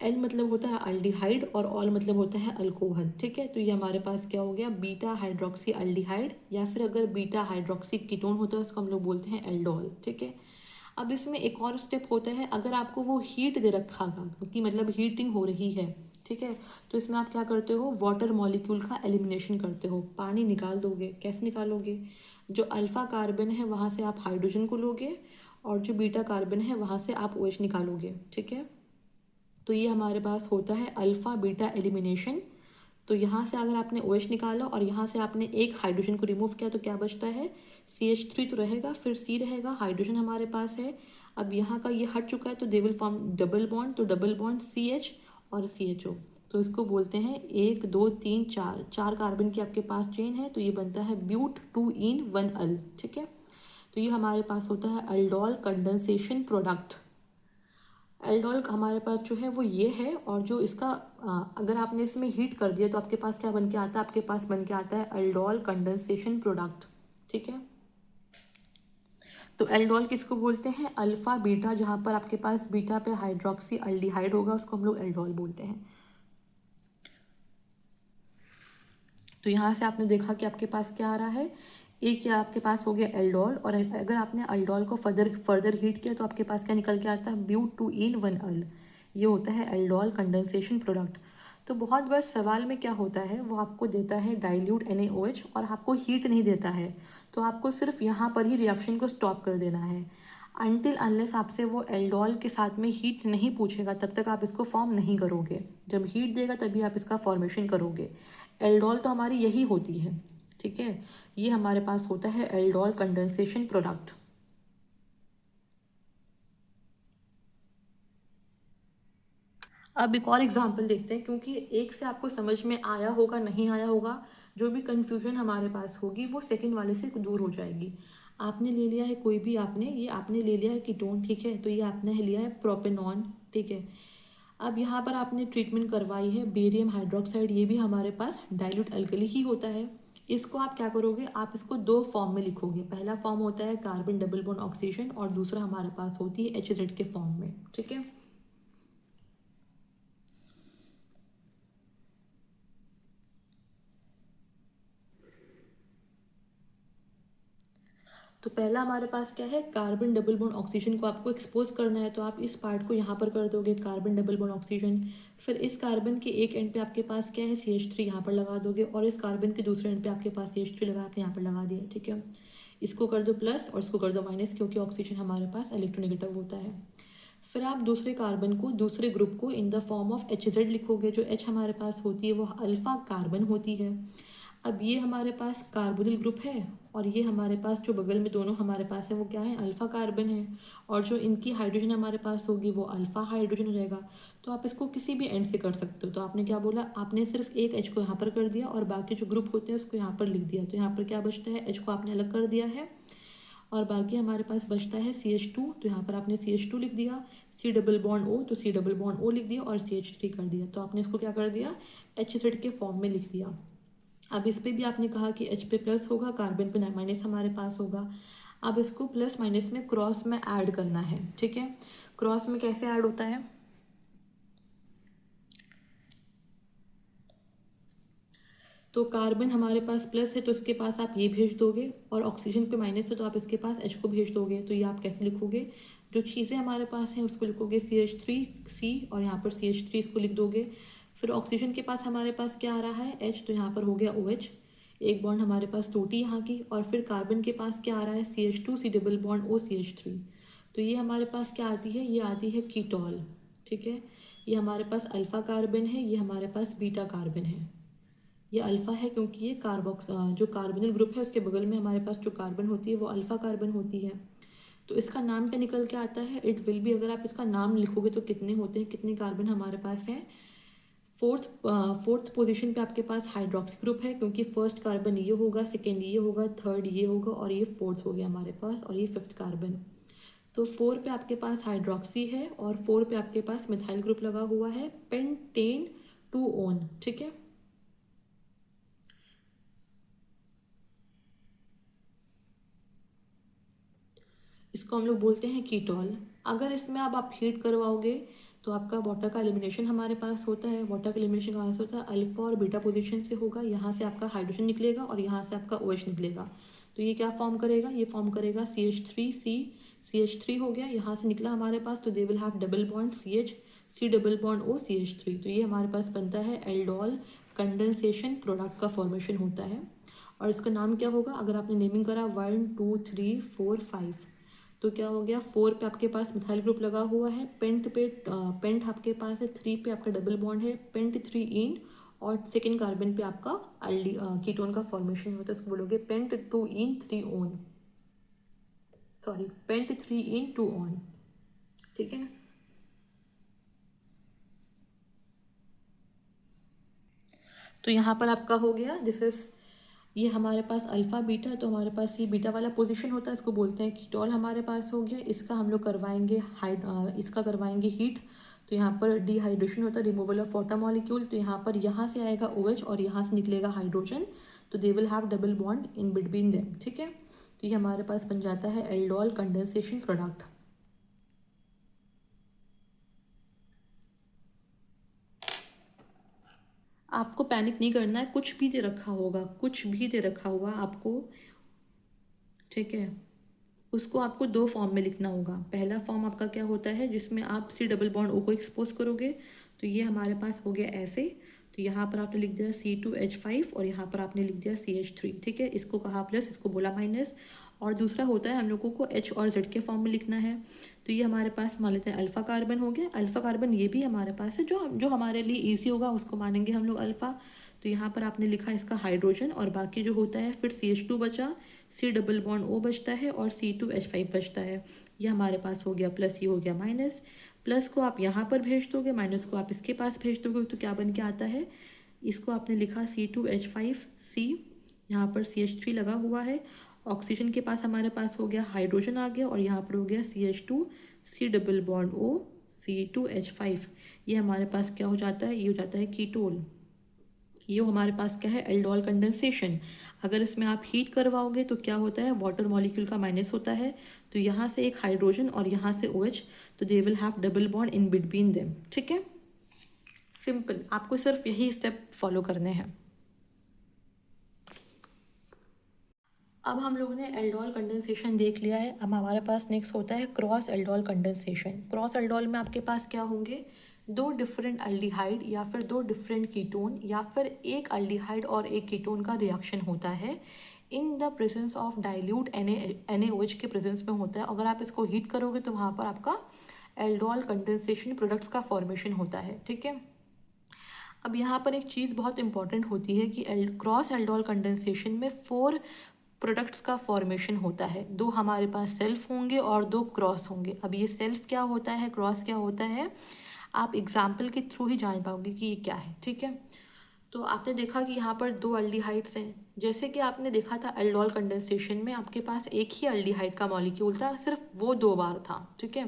एल मतलब होता है अल्डिहाइड, और ऑल मतलब होता है अल्कोहल। ठीक है, तो ये हमारे पास क्या हो गया, बीटा हाइड्रोक्सी अल्डिहाइड, या फिर अगर बीटा हाइड्रोक्सी कीटोन होता है उसको हम लोग बोलते हैं एल्डोल। ठीक है, अब इसमें एक और स्टेप होता है, अगर आपको वो हीट दे रखा था कि मतलब हीटिंग हो रही है, ठीक है, तो इसमें आप क्या करते हो, वाटर मॉलिक्यूल का एलिमिनेशन करते हो, पानी निकाल दोगे। कैसे निकालोगे, जो अल्फा कार्बन है वहाँ से आप हाइड्रोजन को लोगे, और जो बीटा कार्बन है वहाँ से आप OH निकालोगे। ठीक है, तो ये हमारे पास होता है अल्फ़ा बीटा एलिमिनेशन। तो यहाँ से अगर आपने OH निकाला और यहाँ से आपने एक हाइड्रोजन को रिमूव किया तो क्या बचता है, CH3 तो रहेगा, फिर C रहेगा, हाइड्रोजन हमारे पास है। अब यहाँ का ये हट चुका है तो they will form double bond, तो डबल बॉन्ड CH और CHO। तो इसको बोलते हैं 1 2 3 4, 4 कार्बन की आपके पास चेन है, तो ये बनता है ब्यूट 2 इन 1 अल। ठीक है, तो ये हमारे पास होता है अल्डोल कंडेंसेशन प्रोडक्ट। एल्डोल हमारे पास जो है वो ये है, और जो इसका अगर आपने इसमें हीट कर दिया तो आपके पास क्या बन के आता है, आपके पास बन के आता है एल्डोल कंडेंसेशन प्रोडक्ट। ठीक है, तो एल्डोल किसको बोलते हैं, अल्फा बीटा, जहाँ पर आपके पास बीटा पे हाइड्रोक्सी अल्डिहाइड होगा उसको हम लोग एल्डोल बोलते हैं। तो यहाँ से आपने देखा कि आपके पास क्या आ रहा है, एक क्या आपके पास हो गया एल्डोल, और अगर आपने अल्डोल को फर्दर हीट किया तो आपके पास क्या निकल के आता है, ब्यूट 2 इन 1 अल। ये होता है एल्डोल कंडेंसेशन प्रोडक्ट। तो बहुत बार सवाल में क्या होता है, वो आपको देता है डाइल्यूट NaOH और आपको हीट नहीं देता है, तो आपको सिर्फ यहाँ पर ही रिएक्शन को स्टॉप कर देना है। अनटिल अनलेस आपसे वो एल्डोल के साथ में हीट नहीं पूछेगा तब तक आप इसको फॉर्म नहीं करोगे। जब हीट देगा तभी आप इसका फॉर्मेशन करोगे। एल्डोल तो हमारी यही होती है। ठीक है, ये हमारे पास होता है एल्डोल कंडेंसेशन प्रोडक्ट। अब एक और एग्जांपल देखते हैं, क्योंकि एक से आपको समझ में आया होगा नहीं आया होगा, जो भी कन्फ्यूजन हमारे पास होगी वो सेकंड वाले से दूर हो जाएगी। आपने ले लिया है कोई भी, आपने ले लिया है कीटोन। ठीक है, तो ये आपने लिया है प्रोपेनॉन। ठीक है, अब यहाँ पर आपने ट्रीटमेंट करवाई है बेरियम हाइड्रोक्साइड, ये भी हमारे पास डाइल्यूट अल्कली ही होता है। इसको आप क्या करोगे, आप इसको दो फॉर्म में लिखोगे। पहला फॉर्म होता है कार्बन डबल बॉन्ड ऑक्सीजन, और दूसरा हमारे पास होती है HZ के फॉर्म में। ठीक है, तो पहला हमारे पास क्या है, कार्बन डबल बॉन्ड ऑक्सीजन को आपको एक्सपोज करना है, तो आप इस पार्ट को यहाँ पर कर दोगे कार्बन डबल बॉन्ड ऑक्सीजन। फिर इस कार्बन के एक एंड पे आपके पास क्या है, CH3 यहाँ पर लगा दोगे, और इस कार्बन के दूसरे एंड पे आपके पास CH3 लगा के यहाँ पर लगा दिया। ठीक है, इसको कर दो प्लस और इसको कर दो माइनस, क्योंकि ऑक्सीजन हमारे पास इलेक्ट्रोनेगेटिव होता है। फिर आप दूसरे कार्बन को, दूसरे ग्रुप को इन द फॉर्म ऑफ HZ लिखोगे। जो H हमारे पास होती है वो अल्फा कार्बन होती है। अब ये हमारे पास कार्बोनिल ग्रुप है, और ये हमारे पास जो बगल में दोनों हमारे पास है वो क्या है, अल्फा कार्बन है, और जो इनकी हाइड्रोजन हमारे पास होगी वो अल्फा हाइड्रोजन हो जाएगा। तो आप इसको किसी भी एंड से कर सकते हो। तो आपने क्या बोला, आपने सिर्फ एक H को यहाँ पर कर दिया और बाकी जो ग्रुप होते हैं उसको यहाँ पर लिख दिया। तो यहाँ पर क्या बचता है, H को आपने अलग कर दिया है, और बाकी हमारे पास बचता है CH2। तो यहाँ पर आपने CH2 लिख दिया, C डबल बॉन्ड O तो C डबल बॉन्ड O लिख दिया, और CH3 कर दिया। तो आपने इसको क्या कर दिया, HZ के फॉर्म में लिख दिया। अब इस पे भी आपने कहा कि H पे प्लस होगा, कार्बन पे माइनस हमारे पास होगा। अब इसको प्लस माइनस में क्रॉस में ऐड करना है। ठीक है, क्रॉस में कैसे ऐड होता है, तो कार्बन हमारे पास प्लस है तो इसके पास आप ये भेज दोगे, और ऑक्सीजन पे माइनस है तो आप इसके पास H को भेज दोगे। तो ये आप कैसे लिखोगे, जो चीज़ें हमारे पास हैं उसको लिखोगे CH3C, और यहाँ पर CH3 इसको लिख दोगे। फिर ऑक्सीजन के पास हमारे पास क्या आ रहा है, H, तो यहाँ पर हो गया OH, एक बॉन्ड हमारे पास टूटी यहाँ की। और फिर कार्बन के पास क्या आ रहा है, CH2 C double bond O CH3। तो ये हमारे पास क्या आती है, ये आती है कीटोल। ठीक है, ये हमारे पास अल्फा कार्बन है, ये हमारे पास बीटा कार्बन है। ये अल्फ़ा है क्योंकि ये जो कार्बोनिल ग्रुप है उसके बगल में हमारे पास जो कार्बन होती है वो अल्फ़ा कार्बन होती है। तो इसका नाम क्या निकल के आता है, इट विल बी, अगर आप इसका नाम लिखोगे तो कितने होते हैं, कितने कार्बन हमारे पास हैं, फोर्थ पोजीशन पे आपके पास हाइड्रोक्सी ग्रुप है, क्योंकि फर्स्ट कार्बन ये होगा, सेकेंड ये होगा, थर्ड ये होगा, और ये फोर्थ हो गया हमारे पास, और ये फिफ्थ कार्बन। तो 4 पे आपके पास हाइड्रोक्सी है, और 4 पे आपके पास मिथाइल ग्रुप लगा हुआ है, पेंटेन 2 ओन। ठीक है, इसको हम लोग बोलते हैं कीटोल। अगर इसमें अब आप हीट करवाओगे तो आपका वाटर का एलिमिनेशन हमारे पास होता है। वाटर का एलिमिनेशन कहाँ से होता है, अल्फा और बीटा पोजीशन से होगा। यहाँ से आपका हाइड्रोजन निकलेगा और यहाँ से आपका OH निकलेगा। तो ये क्या फॉर्म करेगा, ये फॉर्म करेगा CH3C, CH3 हो गया, यहाँ से निकला हमारे पास, तो they will have double bond CH, C double bond O CH3। तो ये हमारे पास बनता है एल्डोल कंडेंसेशन प्रोडक्ट का फॉर्मेशन होता है। और इसका नाम क्या होगा, अगर आपने नेमिंग करा 1 2 3 4 5, तो क्या हो गया, 4 पे आपके पास मिथाइल ग्रुप लगा हुआ है, पेंट आपके पास है, 3 पे आपका डबल बॉन्ड है, पेंट 3 इन और सेकेंड कार्बन पे आपका कीटोन का फॉर्मेशन होता है, उसको बोलोगे pent 2 en 3 one, sorry pent 3 en 2 one, ठीक है। तो यहाँ पर आपका हो गया, दिस इज, ये हमारे पास अल्फ़ा बीटा है, तो हमारे पास ये बीटा वाला पोजीशन होता है, इसको बोलते हैं कीटोल हमारे पास हो गया। इसका हम लोग करवाएंगे इसका करवाएंगे हीट, तो यहाँ पर डिहाइड्रेशन होता है, रिमूवल ऑफ वाटर मॉलिक्यूल, तो यहाँ से आएगा OH और यहाँ से निकलेगा हाइड्रोजन, तो they will have double bond in between them, ठीक है। तो ये हमारे पास बन जाता है एल्डोल कंडेंसेशन प्रोडक्ट। आपको पैनिक नहीं करना है, कुछ भी दे रखा होगा, कुछ भी दे रखा हुआ आपको, ठीक है, उसको आपको 2 फॉर्म में लिखना होगा। पहला फॉर्म आपका क्या होता है, जिसमें आप C डबल बॉन्ड O को एक्सपोज करोगे, तो ये हमारे पास हो गया ऐसे, तो यहाँ पर आपने लिख दिया C2H5 और यहाँ पर आपने लिख दिया CH3, ठीक है, इसको कहा प्लस, इसको बोला माइनस। और दूसरा होता है हम लोगों को H और Z के फॉर्म में लिखना है, तो ये हमारे पास मान लेते हैं अल्फ़ा कार्बन हो गया। अल्फ़ा कार्बन ये भी हमारे पास है, जो जो हमारे लिए ईजी होगा उसको मानेंगे हम लोग अल्फ़ा। तो यहाँ पर आपने लिखा इसका हाइड्रोजन, और बाकी जो होता है फिर CH2 बचा, C डबल बॉन्ड O बचता है और C2H5 बचता है। ये हमारे पास हो गया प्लस, ये हो गया माइनस। प्लस को आप यहाँ पर भेज दोगे, माइनस को आप इसके पास भेज दोगे, तो क्या बन के आता है, इसको आपने लिखा C2H5C, यहाँ पर CH3 लगा हुआ है, ऑक्सीजन के पास हमारे पास हो गया हाइड्रोजन आ गया, और यहाँ पर हो गया CH2 C double bond O C2H5, ये हमारे पास क्या हो जाता है, ये हो जाता है कीटोल। ये हमारे पास क्या है, एल्डोल कंडेंसेशन। अगर इसमें आप हीट करवाओगे तो क्या होता है, वाटर मॉलिक्यूल का माइनस होता है, तो यहाँ से एक हाइड्रोजन और यहाँ से OH, तो they will have double bond in between them, ठीक है। सिंपल, आपको सिर्फ यही स्टेप फॉलो करने हैं। अब हम लोगों ने एल्डोल कंडेंसेशन देख लिया है। अब हमारे पास नेक्स्ट होता है cross aldol condensation. Cross aldol में आपके पास क्या होंगे, 2 डिफरेंट अल्डिहाइड या फिर 2 डिफरेंट कीटोन या फिर एक अल्डिहाइड और एक कीटोन का रिएक्शन होता है इन the presence of dilute NaOH के प्रेजेंस में होता है। अगर आप इसको हीट करोगे तो वहाँ पर आपका एल्डोल कंडेंसेशन प्रोडक्ट्स का फॉर्मेशन होता है, ठीक है। अब यहाँ पर एक चीज़ बहुत इंपॉर्टेंट होती है कि क्रॉस एल्डोल कंडेंसेशन में 4 प्रोडक्ट्स का फॉर्मेशन होता है। 2 हमारे पास सेल्फ होंगे और 2 क्रॉस होंगे। अब ये सेल्फ क्या होता है, क्रॉस क्या होता है, आप एग्जाम्पल के थ्रू ही जान पाओगे कि ये क्या है, ठीक है। तो आपने देखा कि यहाँ पर 2 अल्डिहाइड्स हैं, जैसे कि आपने देखा था एल्डोल कंडेंसेशन में आपके पास एक ही अल्डिहाइड का मॉलिक्यूल था, सिर्फ वो 2 बार था, ठीक है।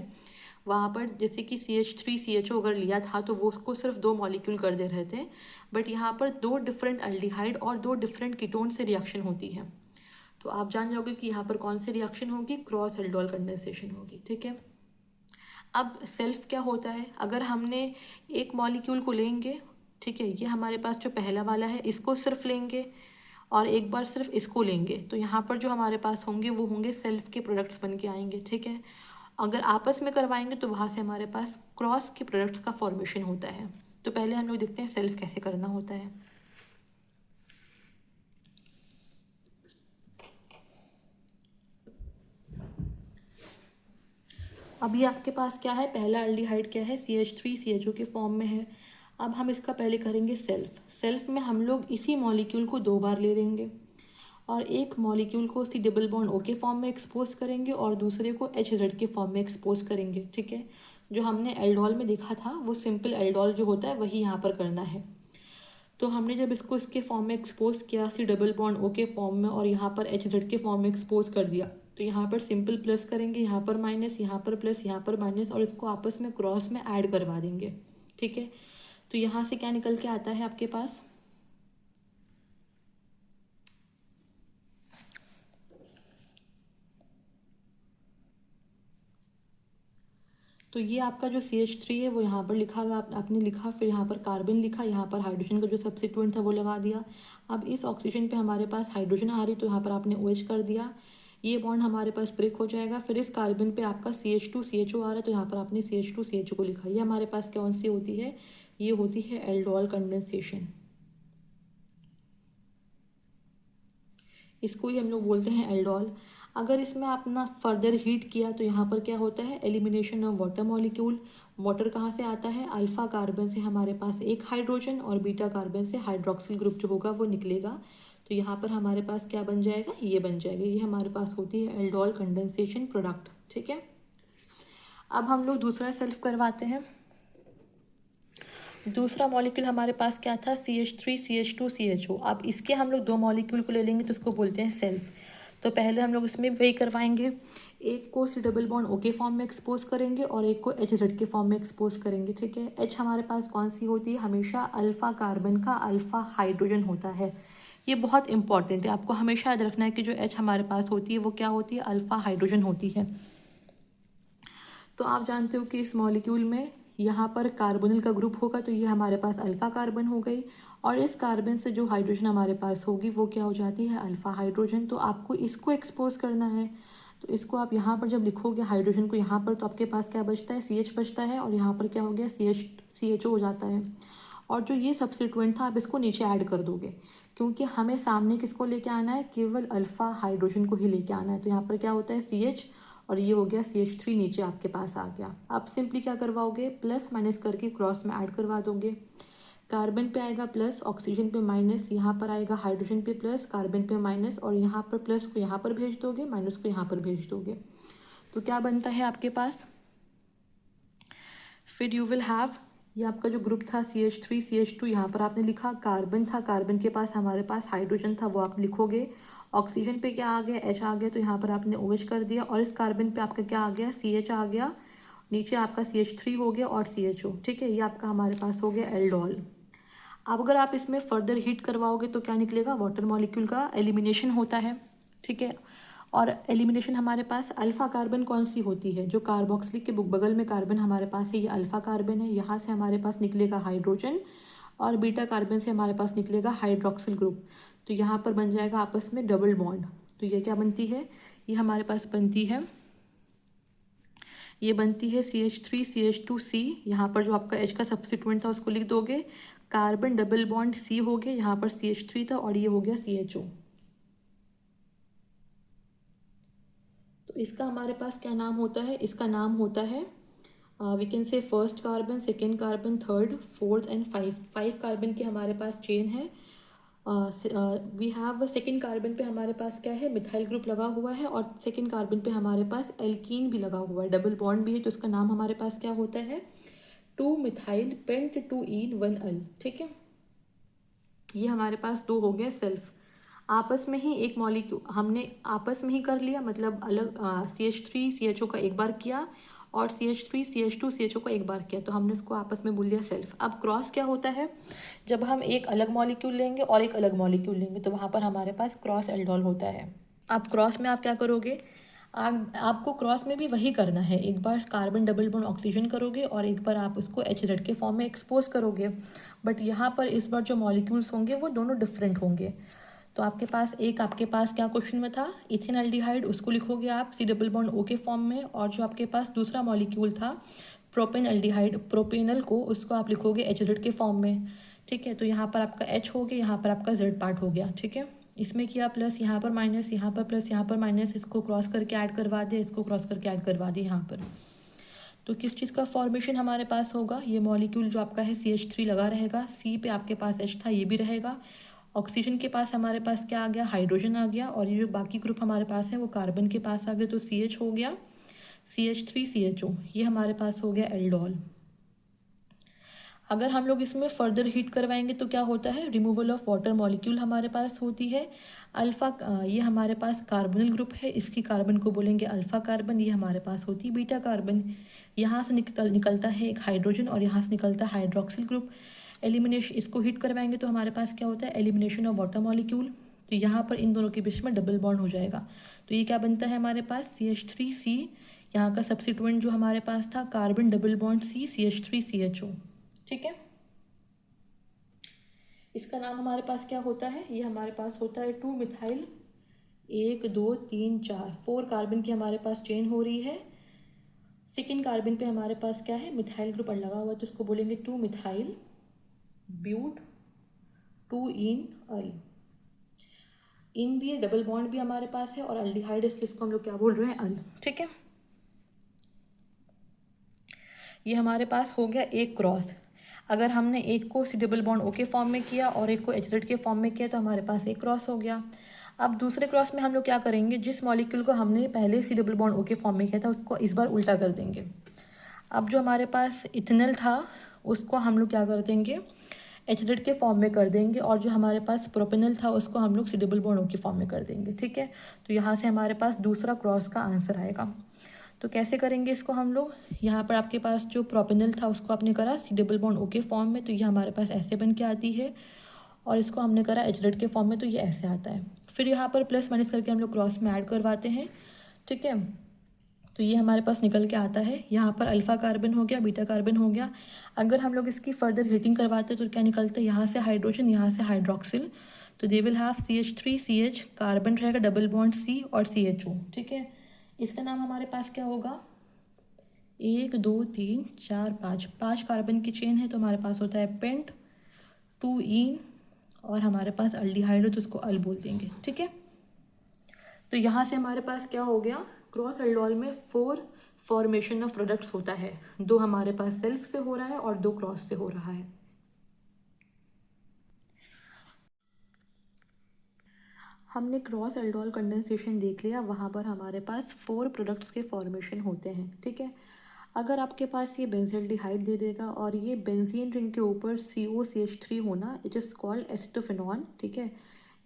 वहाँ पर जैसे कि CH3CHO अगर लिया था तो वो उसको सिर्फ 2 मॉलिक्यूल कर दे रहे थे, बट यहाँ पर 2 डिफरेंट अल्डिहाइड और 2 डिफरेंट कीटोन से रिएक्शन होती है। तो आप जान जाओगे कि यहाँ पर कौन सी रिएक्शन होगी, क्रॉस एल्डोल कंडेंसेशन होगी, ठीक है। अब सेल्फ क्या होता है, अगर हमने एक मॉलिक्यूल को लेंगे, ठीक है, ये हमारे पास जो पहला वाला है इसको सिर्फ लेंगे और एक बार सिर्फ इसको लेंगे, तो यहाँ पर जो हमारे पास होंगे वो होंगे सेल्फ के प्रोडक्ट्स बन के आएंगे, ठीक है। अगर आपस में करवाएंगे तो वहाँ से हमारे पास क्रॉस के प्रोडक्ट्स का फॉर्मेशन होता है। तो पहले हम लोग देखते हैं सेल्फ कैसे करना होता है। अभी आपके पास क्या है, पहला अल्डिहाइड क्या है, CH3CHO के फॉर्म में है। अब हम इसका पहले करेंगे सेल्फ। सेल्फ में हम लोग इसी मॉलिक्यूल को 2 बार ले लेंगे और एक मॉलिक्यूल को C डबल बॉन्ड O के फॉर्म में एक्सपोज करेंगे और दूसरे को HZ के फॉर्म में एक्सपोज करेंगे, ठीक है। जो हमने एल्डोल में देखा था वो सिंपल एल्डोल जो होता है वही यहाँ पर करना है। तो हमने जब इसको इसके फॉर्म में एक्सपोज किया C डबल बॉन्ड O के फॉर्म में और यहाँ पर HZ के फॉर्म में एक्सपोज कर दिया, तो यहाँ पर सिंपल प्लस करेंगे, यहाँ पर माइनस, यहाँ पर प्लस, यहाँ पर माइनस, और इसको आपस में क्रॉस में ऐड करवा देंगे, ठीक है। तो यहाँ से क्या निकल के आता है आपके पास, तो ये आपका जो CH3 है वो यहाँ पर लिखा हुआ, आपने लिखा, फिर यहाँ पर कार्बन लिखा, यहाँ पर हाइड्रोजन का जो सब्स्टिट्यूएंट था वो लगा दिया। अब इस ऑक्सीजन पे हमारे पास हाइड्रोजन आ रही, तो यहाँ पर आपने OH कर दिया, ये बॉन्ड हमारे पास ब्रेक हो जाएगा। फिर इस कार्बन पे आपका CH2CHO आ रहा है, तो यहाँ पर आपने CH2CHO को लिखा। ये हमारे पास कौन सी होती है, ये होती है एल्डोल कंडेंसेशन। इसको ही हम लोग बोलते हैं एल्डोल। अगर इसमें आपने फर्दर हीट किया तो यहाँ पर क्या होता है, elimination of water molecule. Water कहाँ से आता है, अल्फ़ा कार्बन से हमारे पास एक हाइड्रोजन और बीटा कार्बन से हाइड्रोक्सिल ग्रुप जो होगा वो निकलेगा। तो यहाँ पर हमारे पास क्या बन जाएगा, ये बन जाएगा, ये हमारे पास होती है एल्डोल कंडेंसेशन प्रोडक्ट। ठीक है, अब हम लोग दूसरा सेल्फ करवाते हैं। दूसरा मॉलिक्यूल हमारे पास क्या था, CH3CH2CHO। अब इसके हम लोग दो मॉलिक्यूल को ले लेंगे तो उसको बोलते हैं सेल्फ। तो पहले हम लोग इसमें वही करवाएंगे, एक को C डबल बॉन्ड O के फॉर्म में एक्सपोज करेंगे और एक को HZ के फॉर्म में एक्सपोज करेंगे। ठीक है, H हमारे पास कौन सी होती है, हमेशा अल्फ़ा कार्बन का अल्फ़ा हाइड्रोजन होता है। ये बहुत इंपॉर्टेंट है, आपको हमेशा याद रखना है कि जो H हमारे पास होती है वो क्या होती है, अल्फ़ा हाइड्रोजन होती है। तो आप जानते हो कि इस मॉलिक्यूल में यहाँ पर कार्बोनिल का ग्रुप होगा तो ये हमारे पास अल्फ़ा कार्बन हो गई, और इस कार्बन से जो हाइड्रोजन हमारे पास होगी वो क्या हो जाती है, अल्फ़ा हाइड्रोजन। तो आपको इसको एक्सपोज करना है, तो इसको आप यहाँ पर जब लिखोगे हाइड्रोजन को यहाँ पर, तो आपके पास क्या बचता है, CH बचता है, और यहाँ पर क्या हो गया, CHO हो जाता है। और जो ये सब्स्टिट्यूएंट था आप इसको नीचे ऐड कर दोगे, क्योंकि हमें सामने किसको लेके आना है, केवल अल्फ़ा हाइड्रोजन को ही लेके आना है। तो यहाँ पर क्या होता है, CH, और ये हो गया CH3 नीचे आपके पास आ गया। आप सिंपली क्या करवाओगे, प्लस माइनस करके क्रॉस में ऐड करवा दोगे। कार्बन पे आएगा प्लस, ऑक्सीजन पे माइनस, यहाँ पर आएगा हाइड्रोजन पे प्लस, कार्बन पे माइनस, और यहाँ पर प्लस को यहाँ पर भेज दोगे, माइनस को यहाँ पर भेज दोगे। तो क्या बनता है आपके पास, फिर यू विल हैव, ये आपका जो ग्रुप था CH3CH2, यहाँ पर आपने लिखा कार्बन था, कार्बन के पास हमारे पास हाइड्रोजन था वो आप लिखोगे। ऑक्सीजन पे क्या आ गया, H आ गया, तो यहाँ पर आपने OH कर दिया, और इस कार्बन पे आपका क्या आ गया, CH आ गया, नीचे आपका CH3 हो गया और CHO। ठीक है, ये आपका हमारे पास हो गया एल्डोल। अब अगर आप इसमें फर्दर हीट करवाओगे तो क्या निकलेगा, वाटर मॉलिक्यूल का एलिमिनेशन होता है। ठीक है, और एलिमिनेशन हमारे पास अल्फ़ा कार्बन कौन सी होती है, जो कार्बोक्सिलिक के बगल में कार्बन हमारे पास है, ये अल्फ़ा कार्बन है, यहाँ से हमारे पास निकलेगा हाइड्रोजन, और बीटा कार्बन से हमारे पास निकलेगा हाइड्रोक्सिल ग्रुप। तो यहाँ पर बन जाएगा आपस में डबल बॉन्ड। तो ये क्या बनती है, ये हमारे पास बनती है, ये बनती है CH3CH2C। यहाँ पर जो आपका H का सब्स्टिट्यूएंट था उसको लिख दोगे, कार्बन डबल बॉन्ड C हो गया, यहाँ पर CH3 था और ये हो गया CHO। तो इसका हमारे पास क्या नाम होता है, इसका नाम होता है, we can say first carbon, second carbon, third, fourth and five carbon की हमारे पास चेन है। वी हैव सेकेंड कार्बन पे हमारे पास क्या है, मिथाइल ग्रुप लगा हुआ है, और सेकेंड कार्बन पे हमारे पास एल्कीन भी लगा हुआ है, डबल बॉन्ड भी है, तो इसका नाम हमारे पास क्या होता है, 2 मिथाइल पेंट 2 ईन 1 अल। ठीक है, ये हमारे पास दो हो गए सेल्फ। आपस में ही एक मॉलिक्यूल हमने आपस में ही कर लिया, मतलब अलग CH3CHO का एक बार किया, और CH3CH2CHO का एक बार किया, तो हमने इसको आपस में बोल दिया सेल्फ। अब क्रॉस क्या होता है, जब हम एक अलग मॉलिक्यूल लेंगे और एक अलग मॉलिक्यूल लेंगे तो वहाँ पर हमारे पास क्रॉस एल्डोल होता है। अब क्रॉस में आप क्या करोगे, आपको क्रॉस में भी वही करना है, एक बार कार्बन डबल बॉन्ड ऑक्सीजन करोगे और एक बार आप उसको HZ के फॉर्म में एक्सपोज करोगे। बट यहाँ पर इस बार जो मॉलिक्यूल्स होंगे वो दोनों डिफरेंट होंगे। तो आपके पास क्या क्वेश्चन में था, इथेनल्डिहाइड, उसको लिखोगे आप C डबल बॉन्ड O के फॉर्म में, और जो आपके पास दूसरा मॉलिक्यूल था प्रोपेनल्डिहाइड, प्रोपेनल को, उसको आप लिखोगे HZ के फॉर्म में। ठीक है, तो यहाँ पर आपका H हो गया, यहाँ पर आपका Z पार्ट हो गया। ठीक है, इसमें किया प्लस, यहाँ पर माइनस, यहाँ पर प्लस, यहाँ पर माइनस, इसको क्रॉस करके ऐड करवा दिया, इसको क्रॉस करके ऐड करवा दिया यहाँ पर। तो किस चीज़ का फॉर्मेशन हमारे पास होगा, ये मॉलिक्यूल जो आपका है CH3 लगा रहेगा, C पे आपके पास H था ये भी रहेगा, ऑक्सीजन के पास हमारे पास क्या आ गया, हाइड्रोजन आ गया, और ये जो बाकी ग्रुप हमारे पास है वो कार्बन के पास आ गया, तो CH हो गया, CH3CHO, ये हमारे पास हो गया एल्डोल। अगर हम लोग इसमें फर्दर हीट करवाएंगे तो क्या होता है, रिमूवल ऑफ वाटर मॉलिक्यूल हमारे पास होती है। ये हमारे पास कार्बोनिल ग्रुप है, इसकी कार्बन को बोलेंगे अल्फ़ा कार्बन, ये हमारे पास होती है बीटा कार्बन। यहाँ से निकलता है एक हाइड्रोजन, और यहाँ से निकलता है हाइड्रोक्सिल ग्रुप। एलिमिनेशन, इसको हीट करवाएंगे तो हमारे पास क्या होता है, एलिमिनेशन ऑफ वाटर मॉलिक्यूल। तो यहाँ पर इन दोनों के बीच में डबल बॉन्ड हो जाएगा, तो ये क्या बनता है हमारे पास, CH3C। यहाँ का सब्स्टिट्यूएंट जो हमारे पास था carbon double bond C, CH3CHO। ठीक है, इसका नाम हमारे पास क्या होता है, ये हमारे पास होता है 2 मिथाइल, 1 2 3 4 4 कार्बन की हमारे पास चेन हो रही है। सेकेंड कार्बन पे हमारे पास क्या है, मिथाइल ग्रुप लगा हुआ है, तो इसको बोलेंगे 2 मिथाइल ब्यूट 2 इन अल। इन भी है, डबल बॉन्ड भी हमारे पास है, और अल्डिहाइड इसलिए इसको हम लोग क्या बोल रहे हैं, अल। ठीक है, ये हमारे पास हो गया एक क्रॉस। अगर हमने एक को सी डबल बॉन्ड ओ के फॉर्म में किया और एक को एच जेड के फॉर्म में किया तो हमारे पास एक क्रॉस हो गया। अब दूसरे क्रॉस में हम लोग क्या करेंगे, जिस मॉलिक्यूल को हमने पहले सी डबल बॉन्ड ओ के फॉर्म में किया था उसको इस बार उल्टा कर देंगे। अब जो हमारे पास इथेनॉल था उसको हम लोग क्या कर देंगे, एच जेड के फॉर्म में कर देंगे, और जो हमारे पास प्रोपेनल था उसको हम लोग सी डबल बॉन्ड ओ के फॉर्म में कर देंगे। ठीक है, तो यहाँ से हमारे पास दूसरा क्रॉस का आंसर आएगा। तो कैसे करेंगे इसको हम लोग, यहाँ पर आपके पास जो प्रोपेनल था उसको आपने करा सी डबल बॉन्ड ओ के फॉर्म में, तो ये हमारे पास ऐसे बन के आती है, और इसको हमने करा एच जेड के फॉर्म में तो ये ऐसे आता है। फिर यहाँ पर प्लस माइनस करके हम लोग क्रॉस में ऐड करवाते हैं। ठीक है, तो ये हमारे पास निकल के आता है, यहाँ पर अल्फ़ा कार्बन हो गया, बीटा कार्बन हो गया। अगर हम लोग इसकी फर्दर हीटिंग करवाते हैं तो क्या निकलता है, यहाँ से हाइड्रोजन, यहाँ से हाइड्रोक्सिल, तो they will have CH3CH, carbon रहेगा डबल बॉन्ड C और CHO। ठीक है, इसका नाम हमारे पास क्या होगा, 1 2 3 4 5, 5 कार्बन की चेन है तो हमारे पास होता है पेंट, 2 ईन, और हमारे पास अल्डिहाइड हो तो उसको अल बोल देंगे। ठीक है, तो यहाँ से हमारे पास क्या हो गया, क्रॉस एल्डोल में 4 फॉर्मेशन ऑफ प्रोडक्ट्स होता है, 2 हमारे पास सेल्फ से हो रहा है और 2 क्रॉस से हो रहा है। हमने क्रॉस एल्डोल कंडेंसेशन देख लिया, वहाँ पर हमारे पास 4 प्रोडक्ट्स के फॉर्मेशन होते हैं। ठीक है, अगर आपके पास ये बेंजल्डिहाइड दे देगा और ये बेंजीन रिंग के ऊपर COCH3 होना, इट इज़ कॉल्ड एसिटोफेनॉन। ठीक है,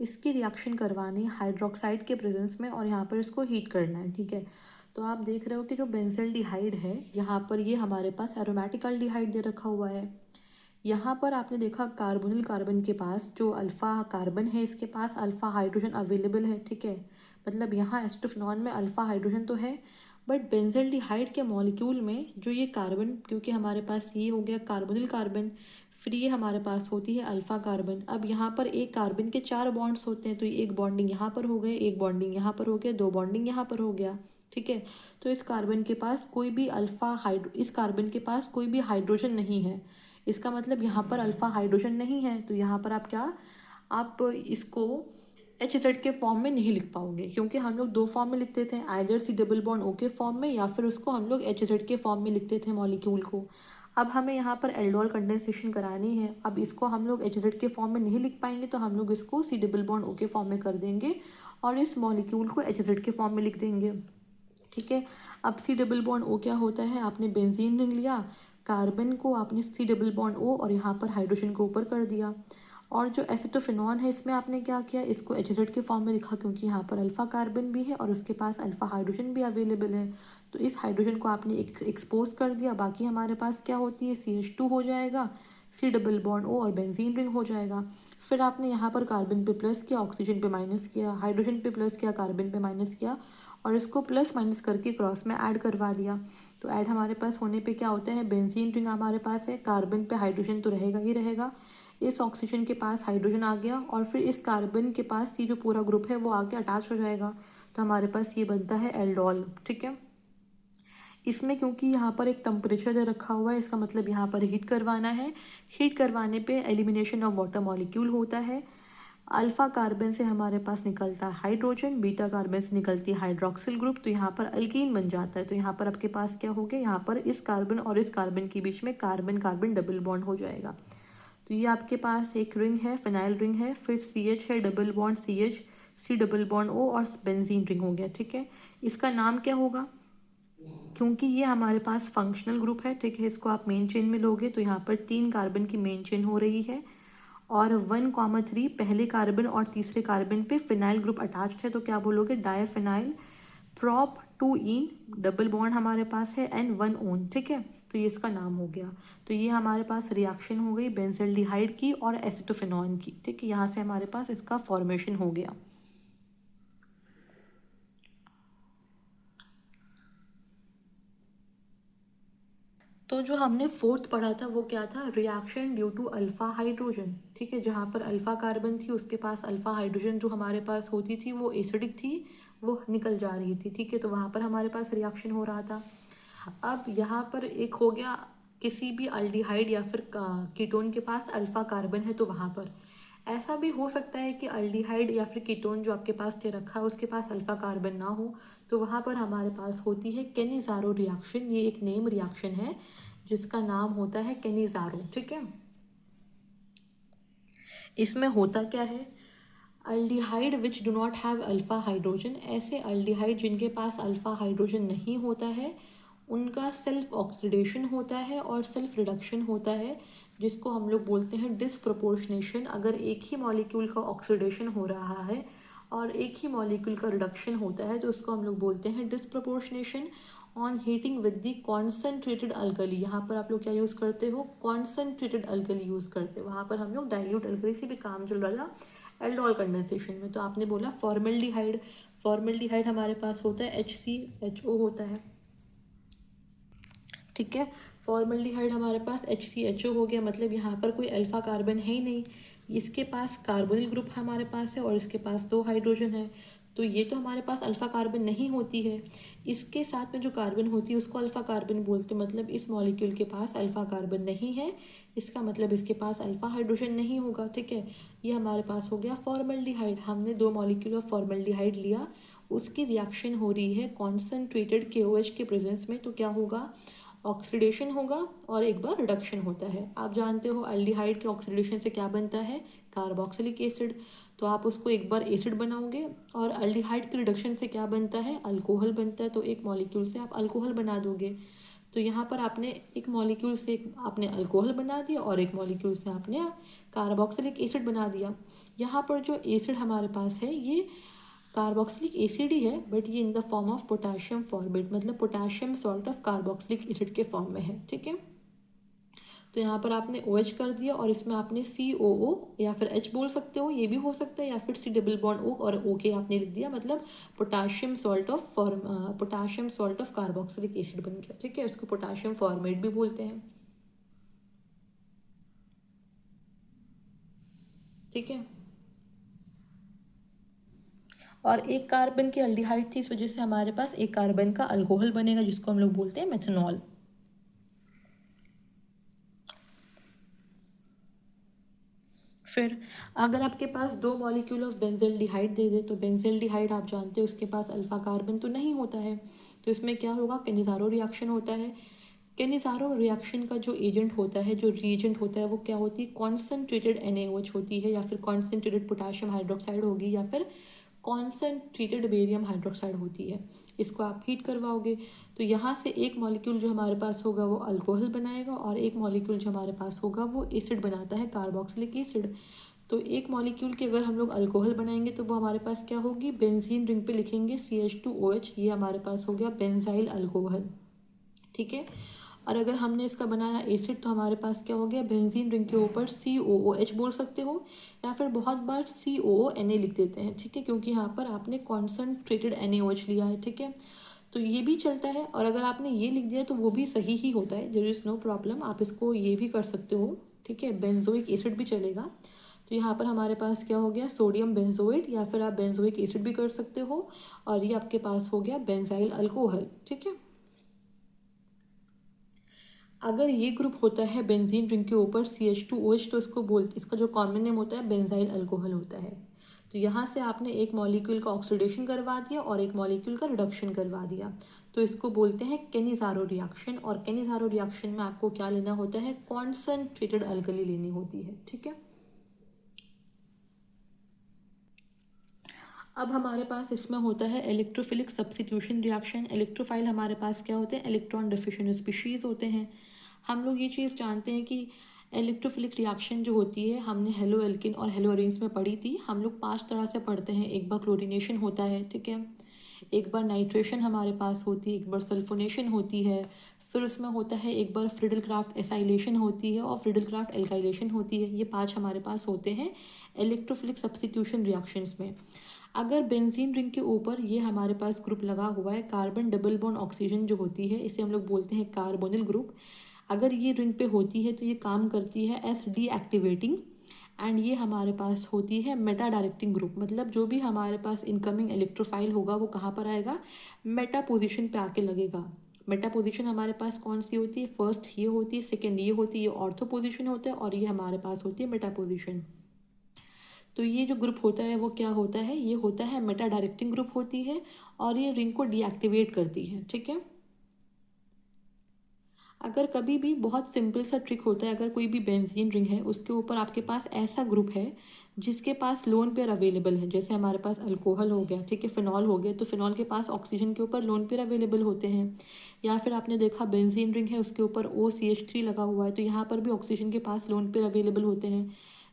इसकी रिएक्शन करवानी हाइड्रोक्साइड के प्रेजेंस में और यहाँ पर इसको हीट करना है। ठीक है, तो आप देख रहे हो कि जो बेंजल्डिहाइड है यहाँ पर ये हमारे पास एरोमेटिक अल्डिहाइड दे रखा हुआ है। यहाँ पर आपने देखा कार्बोनिल कार्बन के पास जो अल्फ़ा कार्बन है इसके पास अल्फ़ा हाइड्रोजन अवेलेबल है। ठीक है, मतलब यहाँ एसिटोफेनॉन में अल्फ़ा हाइड्रोजन तो है, बट बेंजल्डिहाइड के मॉलिक्यूल में जो ये कार्बन, क्योंकि हमारे पास ये हो गया कार्बोनिल कार्बन, फिर ये हमारे पास होती है अल्फ़ा कार्बन। अब यहाँ पर एक कार्बन के 4 बॉन्ड्स होते हैं, तो ये एक बॉन्डिंग यहाँ पर हो गए, एक बॉन्डिंग यहाँ पर हो गया, 2 बॉन्डिंग यहाँ पर हो गया। ठीक है, तो इस कार्बन के पास कोई भी इस कार्बन के पास कोई भी हाइड्रोजन नहीं है, इसका मतलब यहाँ पर अल्फ़ा हाइड्रोजन नहीं है, तो यहाँ पर आप इसको एच जेड के फॉर्म में नहीं लिख पाओगे, क्योंकि हम लोग 2 फॉर्म में लिखते थे, either C double bond O के फॉर्म में या फिर उसको हम लोग एच जेड के फॉर्म में लिखते थे मॉलिक्यूल को। अब हमें यहाँ पर एल्डोल कंडेंसेशन करानी है, अब इसको हम लोग एच जेड के फॉर्म में नहीं लिख पाएंगे तो हम लोग इसको सी डबल बॉन्ड ओ के फॉर्म में कर देंगे और इस मॉलिक्यूल को एच जेड के फॉर्म में लिख देंगे। ठीक है, अब सी डबल बॉन्ड ओ क्या होता है, आपने बेंजीन रिंग लिया, कार्बन को आपने सी डबल बॉन्ड ओ और यहाँ पर हाइड्रोजन को ऊपर कर दिया, और जो एसिटोफेनॉन है इसमें आपने क्या किया, इसको एच जेड के फॉर्म में लिखा, क्योंकि यहाँ पर अल्फ़ा कार्बन भी है और उसके पास अल्फ़ा हाइड्रोजन भी अवेलेबल है, तो इस हाइड्रोजन को आपने एक्सपोज कर दिया। बाकी हमारे पास क्या होती है, CH2 हो जाएगा, सी डबल बॉन्ड ओ और बेंजीन रिंग हो जाएगा। फिर आपने यहाँ पर कार्बन पे प्लस किया, ऑक्सीजन पे माइनस किया, हाइड्रोजन पे प्लस किया, कार्बन पे माइनस किया, और इसको प्लस माइनस करके क्रॉस में ऐड करवा दिया। तो ऐड हमारे पास होने पे क्या होता है, बेंजीन रिंग हमारे पास है, कार्बन पे हाइड्रोजन तो रहेगा ही रहेगा, इस ऑक्सीजन के पास हाइड्रोजन आ गया और फिर इस कार्बन के पास ये जो पूरा ग्रुप है वो आके अटैच हो जाएगा, तो हमारे पास ये बनता है एल्डोल। ठीक है, इसमें क्योंकि यहाँ पर एक टेम्परेचर दे रखा हुआ है, इसका मतलब यहाँ पर हीट करवाना है, हीट करवाने पे एलिमिनेशन ऑफ वाटर मॉलिक्यूल होता है। अल्फ़ा कार्बन से हमारे पास निकलता है हाइड्रोजन, बीटा कार्बन से निकलती है हाइड्रोक्सिल ग्रुप, तो यहाँ पर अल्कीन बन जाता है। तो यहाँ पर आपके पास क्या हो गया, यहाँ पर इस कार्बन और इस कार्बन के बीच में कार्बन कार्बन डबल बॉन्ड हो जाएगा। तो ये आपके पास एक रिंग है, फिनाइल रिंग है, फिर CH है, double bond CH, C double bond O और बेंजीन रिंग हो गया। ठीक है, इसका नाम क्या होगा, क्योंकि ये हमारे पास फंक्शनल ग्रुप है। ठीक है, इसको आप मेन चेन में लोगे तो यहाँ पर 3 कार्बन की मेन चेन हो रही है और 1,3 पहले कार्बन और तीसरे कार्बन पे फिनाइल ग्रुप अटैच्ड है, तो क्या बोलोगे, डायफिनाइल प्रॉप 2 ईन, डबल बॉन्ड हमारे पास है एंड 1 ओन। ठीक है, तो ये इसका नाम हो गया। तो ये हमारे पास रिएक्शन हो गई बेंजल्डिहाइड की और एसिटोफेनॉन की। ठीक है, यहाँ से हमारे पास इसका फॉर्मेशन हो गया। तो जो हमने फोर्थ पढ़ा था वो क्या था, reaction due to alpha hydrogen. ठीक है, जहाँ पर अल्फा कार्बन थी उसके पास अल्फा हाइड्रोजन जो हमारे पास होती थी वो एसिडिक थी, वो निकल जा रही थी। ठीक है, तो वहाँ पर हमारे पास रिएक्शन हो रहा था। अब यहाँ पर एक हो गया, किसी भी अल्डिहाइड या फिर कीटोन के पास अल्फा कार्बन है तो वहाँ पर ऐसा भी हो सकता है कि अल्डिहाइड या फिर कीटोन जो आपके पास दे रखा है उसके पास अल्फा कार्बन ना हो, तो वहाँ पर हमारे पास होती है केनिज़ारो रिएक्शन। ये एक नेम रिएक्शन है जिसका नाम होता है केनिज़ारो, ठीक है। इसमें होता क्या है, aldehyde which do not have alpha hydrogen, ऐसे अल्डिहाइड जिनके पास अल्फा हाइड्रोजन नहीं होता है उनका सेल्फ ऑक्सीडेशन होता है और सेल्फ रिडक्शन होता है, जिसको हम लोग बोलते हैं डिसप्रोपोर्शनेशन। अगर एक ही मॉलिक्यूल का ऑक्सीडेशन हो रहा है और एक ही मॉलिक्यूल का रिडक्शन होता है तो उसको हम लोग बोलते हैं disproportionation. On heating with the concentrated alkali, यहाँ पर आप लोग क्या यूज़ करते हो, कॉन्सेंट्रेटेड अल्कली यूज़ करते हो। वहाँ पर हम लोग डाइल्यूट अल्कली से भी काम चल रहा था एल्डोल कंडेंसेशन में। तो आपने बोला फॉर्मल्डिहाइड, फॉर्मल्डिहाइड हमारे पास होता है HCHO होता है, ठीक है। फॉर्मल्डिहाइड हमारे पास HCHO हो गया, मतलब यहाँ पर कोई अल्फा कार्बन है ही नहीं। इसके पास कार्बोनिल ग्रुप हमारे पास है और इसके पास 2 हाइड्रोजन है, तो ये तो हमारे पास अल्फा कार्बन नहीं होती है। इसके साथ में जो कार्बन होती है उसको अल्फा कार्बन बोलते हैं, मतलब इस मॉलिक्यूल के पास अल्फा कार्बन नहीं है, इसका मतलब इसके पास अल्फा हाइड्रोजन नहीं होगा, ठीक है। ये हमारे पास हो गया फॉर्मल्डिहाइड। हमने 2 मॉलिक्यूल ऑफ फॉर्मल्डिहाइड लिया, उसकी रिएक्शन हो रही है कॉन्सेंट्रेटेड KOH के प्रेजेंस में, तो क्या होगा, ऑक्सीडेशन होगा और एक बार रिडक्शन होता है। आप जानते हो अल्डिहाइड के ऑक्सीडेशन से क्या बनता है, कार्बोक्सिलिक एसिड, तो आप उसको एक बार एसिड बनाओगे। और अल्डिहाइड के रिडक्शन से क्या बनता है, अल्कोहल बनता है, तो एक मॉलिक्यूल से आप अल्कोहल बना दोगे। तो यहाँ पर आपने एक मॉलिक्यूल से आपने अल्कोहल बना दिया और एक मॉलिक्यूल से आपने कार्बोक्सिलिक एसिड बना दिया। यहाँ पर जो एसिड हमारे पास है ये कार्बोक्सिलिक एसिड ही है, बट ये in the form of potassium formate, मतलब potassium salt of carboxylic acid के फॉर्म में है, ठीक है। तो यहाँ पर आपने OH कर दिया और इसमें आपने COO या फिर H बोल सकते हो, ये भी हो सकता है, या फिर C डबल बॉन्ड O और OK आपने लिख दिया, मतलब potassium salt of carboxylic acid बन गया, ठीक है। इसको पोटाशियम फॉर्मेट भी बोलते हैं, ठीक है। और एक कार्बन की अल्डिहाइड थी, इस वजह से हमारे पास एक कार्बन का अल्कोहल बनेगा जिसको हम लोग बोलते हैं मेथनॉल। फिर अगर आपके पास 2 मॉलिक्यूल ऑफ बेंजल्डिहाइड दे दे, तो बेंजल्डिहाइड आप जानते हो उसके पास अल्फा कार्बन तो नहीं होता है, तो इसमें क्या होगा, केनिज़ारो रिएक्शन होता है। केनिज़ारो रिएक्शन का जो एजेंट होता है, जो रीएजेंट होता है, वो क्या होती है, कॉन्सेंट्रेटेड NaOH होती है, या फिर कॉन्सेंट्रेटेड पोटाशियम हाइड्रोक्साइड होगी, या फिर कॉन्सेंट्रेटेड बेरियम हाइड्रोक्साइड होती है। इसको आप हीट करवाओगे तो यहाँ से एक मॉलिक्यूल जो हमारे पास होगा वो अल्कोहल बनाएगा और एक मॉलिक्यूल जो हमारे पास होगा वो एसिड बनाता है, कार्बोक्सिलिक एसिड। तो एक मॉलिक्यूल की अगर हम लोग अल्कोहल बनाएंगे तो वो हमारे पास क्या होगी, बेंजीन रिंग पे लिखेंगे CH2OH, ये हमारे पास हो गया बेंजाइल अल्कोहल, ठीक है। और अगर हमने इसका बनाया एसिड तो हमारे पास क्या हो गया, बेंजीन रिंग के ऊपर COOH बोल सकते हो, या फिर बहुत बार COONA लिख देते हैं, ठीक है, क्योंकि यहाँ पर आपने कॉन्सेंट्रेटेड NaOH लिया है, ठीक है। तो ये भी चलता है, और अगर आपने ये लिख दिया तो वो भी सही ही होता है, देयर इज़ नो प्रॉब्लम, आप इसको ये भी कर सकते हो, ठीक है, बेंजोइक एसिड भी चलेगा। तो यहाँ पर हमारे पास क्या हो गया, सोडियम बेंजोइड, या फिर आप बेंजोइक एसिड भी कर सकते हो, और ये आपके पास हो गया बेंजाइल अल्कोहल, ठीक है। अगर ये ग्रुप होता है बेंजीन रिंग के ऊपर CH2OH, तो इसको बोलते, इसका जो कॉमन नेम होता है बेंजाइल अल्कोहल होता है। तो यहाँ से आपने एक मॉलिक्यूल का ऑक्सीडेशन करवा दिया और एक मॉलिक्यूल का रिडक्शन करवा दिया, तो इसको बोलते हैं केनिज़ारो रिएक्शन। और केनिज़ारो रिएक्शन में आपको क्या लेना होता है, कॉन्सेंट्रेटेड अल्कली लेनी होती है, ठीक है। अब हमारे पास इसमें होता है इलेक्ट्रोफिलिक सब्स्टिट्यूशन रिएक्शन। इलेक्ट्रोफाइल हमारे पास क्या होते हैं, इलेक्ट्रॉन डिफिशिएंट स्पीशीज़ होते हैं। हम लोग ये चीज़ जानते हैं कि इलेक्ट्रोफिलिक रिएक्शन जो होती है, हमने हेलो एल्किन और हेलो अरेन्स में पढ़ी थी। हम लोग 5 तरह से पढ़ते हैं, एक बार क्लोरीनेशन होता है, ठीक है, एक बार नाइट्रेशन हमारे पास होती है, एक बार सल्फोनेशन होती है, फिर उसमें होता है एक बार फ्रिडल क्राफ्ट एसाइलेशन होती है और फ्रिडल क्राफ्ट एल्काइलेशन होती है। ये 5 हमारे पास होते हैं इलेक्ट्रोफिलिक सब्स्टिट्यूशन रिएक्शंस में। अगर बेंजीन रिंग के ऊपर ये हमारे पास ग्रुप लगा हुआ है, कार्बन डबल बॉन्ड ऑक्सीजन जो होती है, इसे हम लोग बोलते हैं कार्बोनिल ग्रुप, अगर ये रिंग पे होती है तो ये काम करती है एस डीएक्टिवेटिंग, एंड ये हमारे पास होती है मेटा डायरेक्टिंग ग्रुप, मतलब जो भी हमारे पास इनकमिंग इलेक्ट्रोफाइल होगा वो कहाँ पर आएगा, मेटा पोजिशन पे आके लगेगा। मेटा पोजिशन हमारे पास कौन सी होती है, फर्स्ट ये होती है, सेकेंड ये होती है, ये ऑर्थो पोजिशन होता है, और ये हमारे पास होती है मेटा पोजिशन। तो ये जो ग्रुप होता है वो क्या होता है, ये होता है मेटा डायरेक्टिंग ग्रुप होती है और ये रिंग को डीएक्टिवेट करती है, ठीक है। अगर कभी भी बहुत सिंपल सा ट्रिक होता है, अगर कोई भी बेंजीन रिंग है उसके ऊपर आपके पास ऐसा ग्रुप है जिसके पास लोन पेयर अवेलेबल है, जैसे हमारे पास अल्कोहल हो गया, ठीक है, फिनॉल हो गया, तो फिनॉल के पास ऑक्सीजन के ऊपर लोन पेयर अवेलेबल होते हैं। या फिर आपने देखा बेंजीन रिंग है उसके ऊपर OCH3 लगा हुआ है, तो यहाँ पर भी ऑक्सीजन के पास लोन पेयर अवेलेबल होते हैं,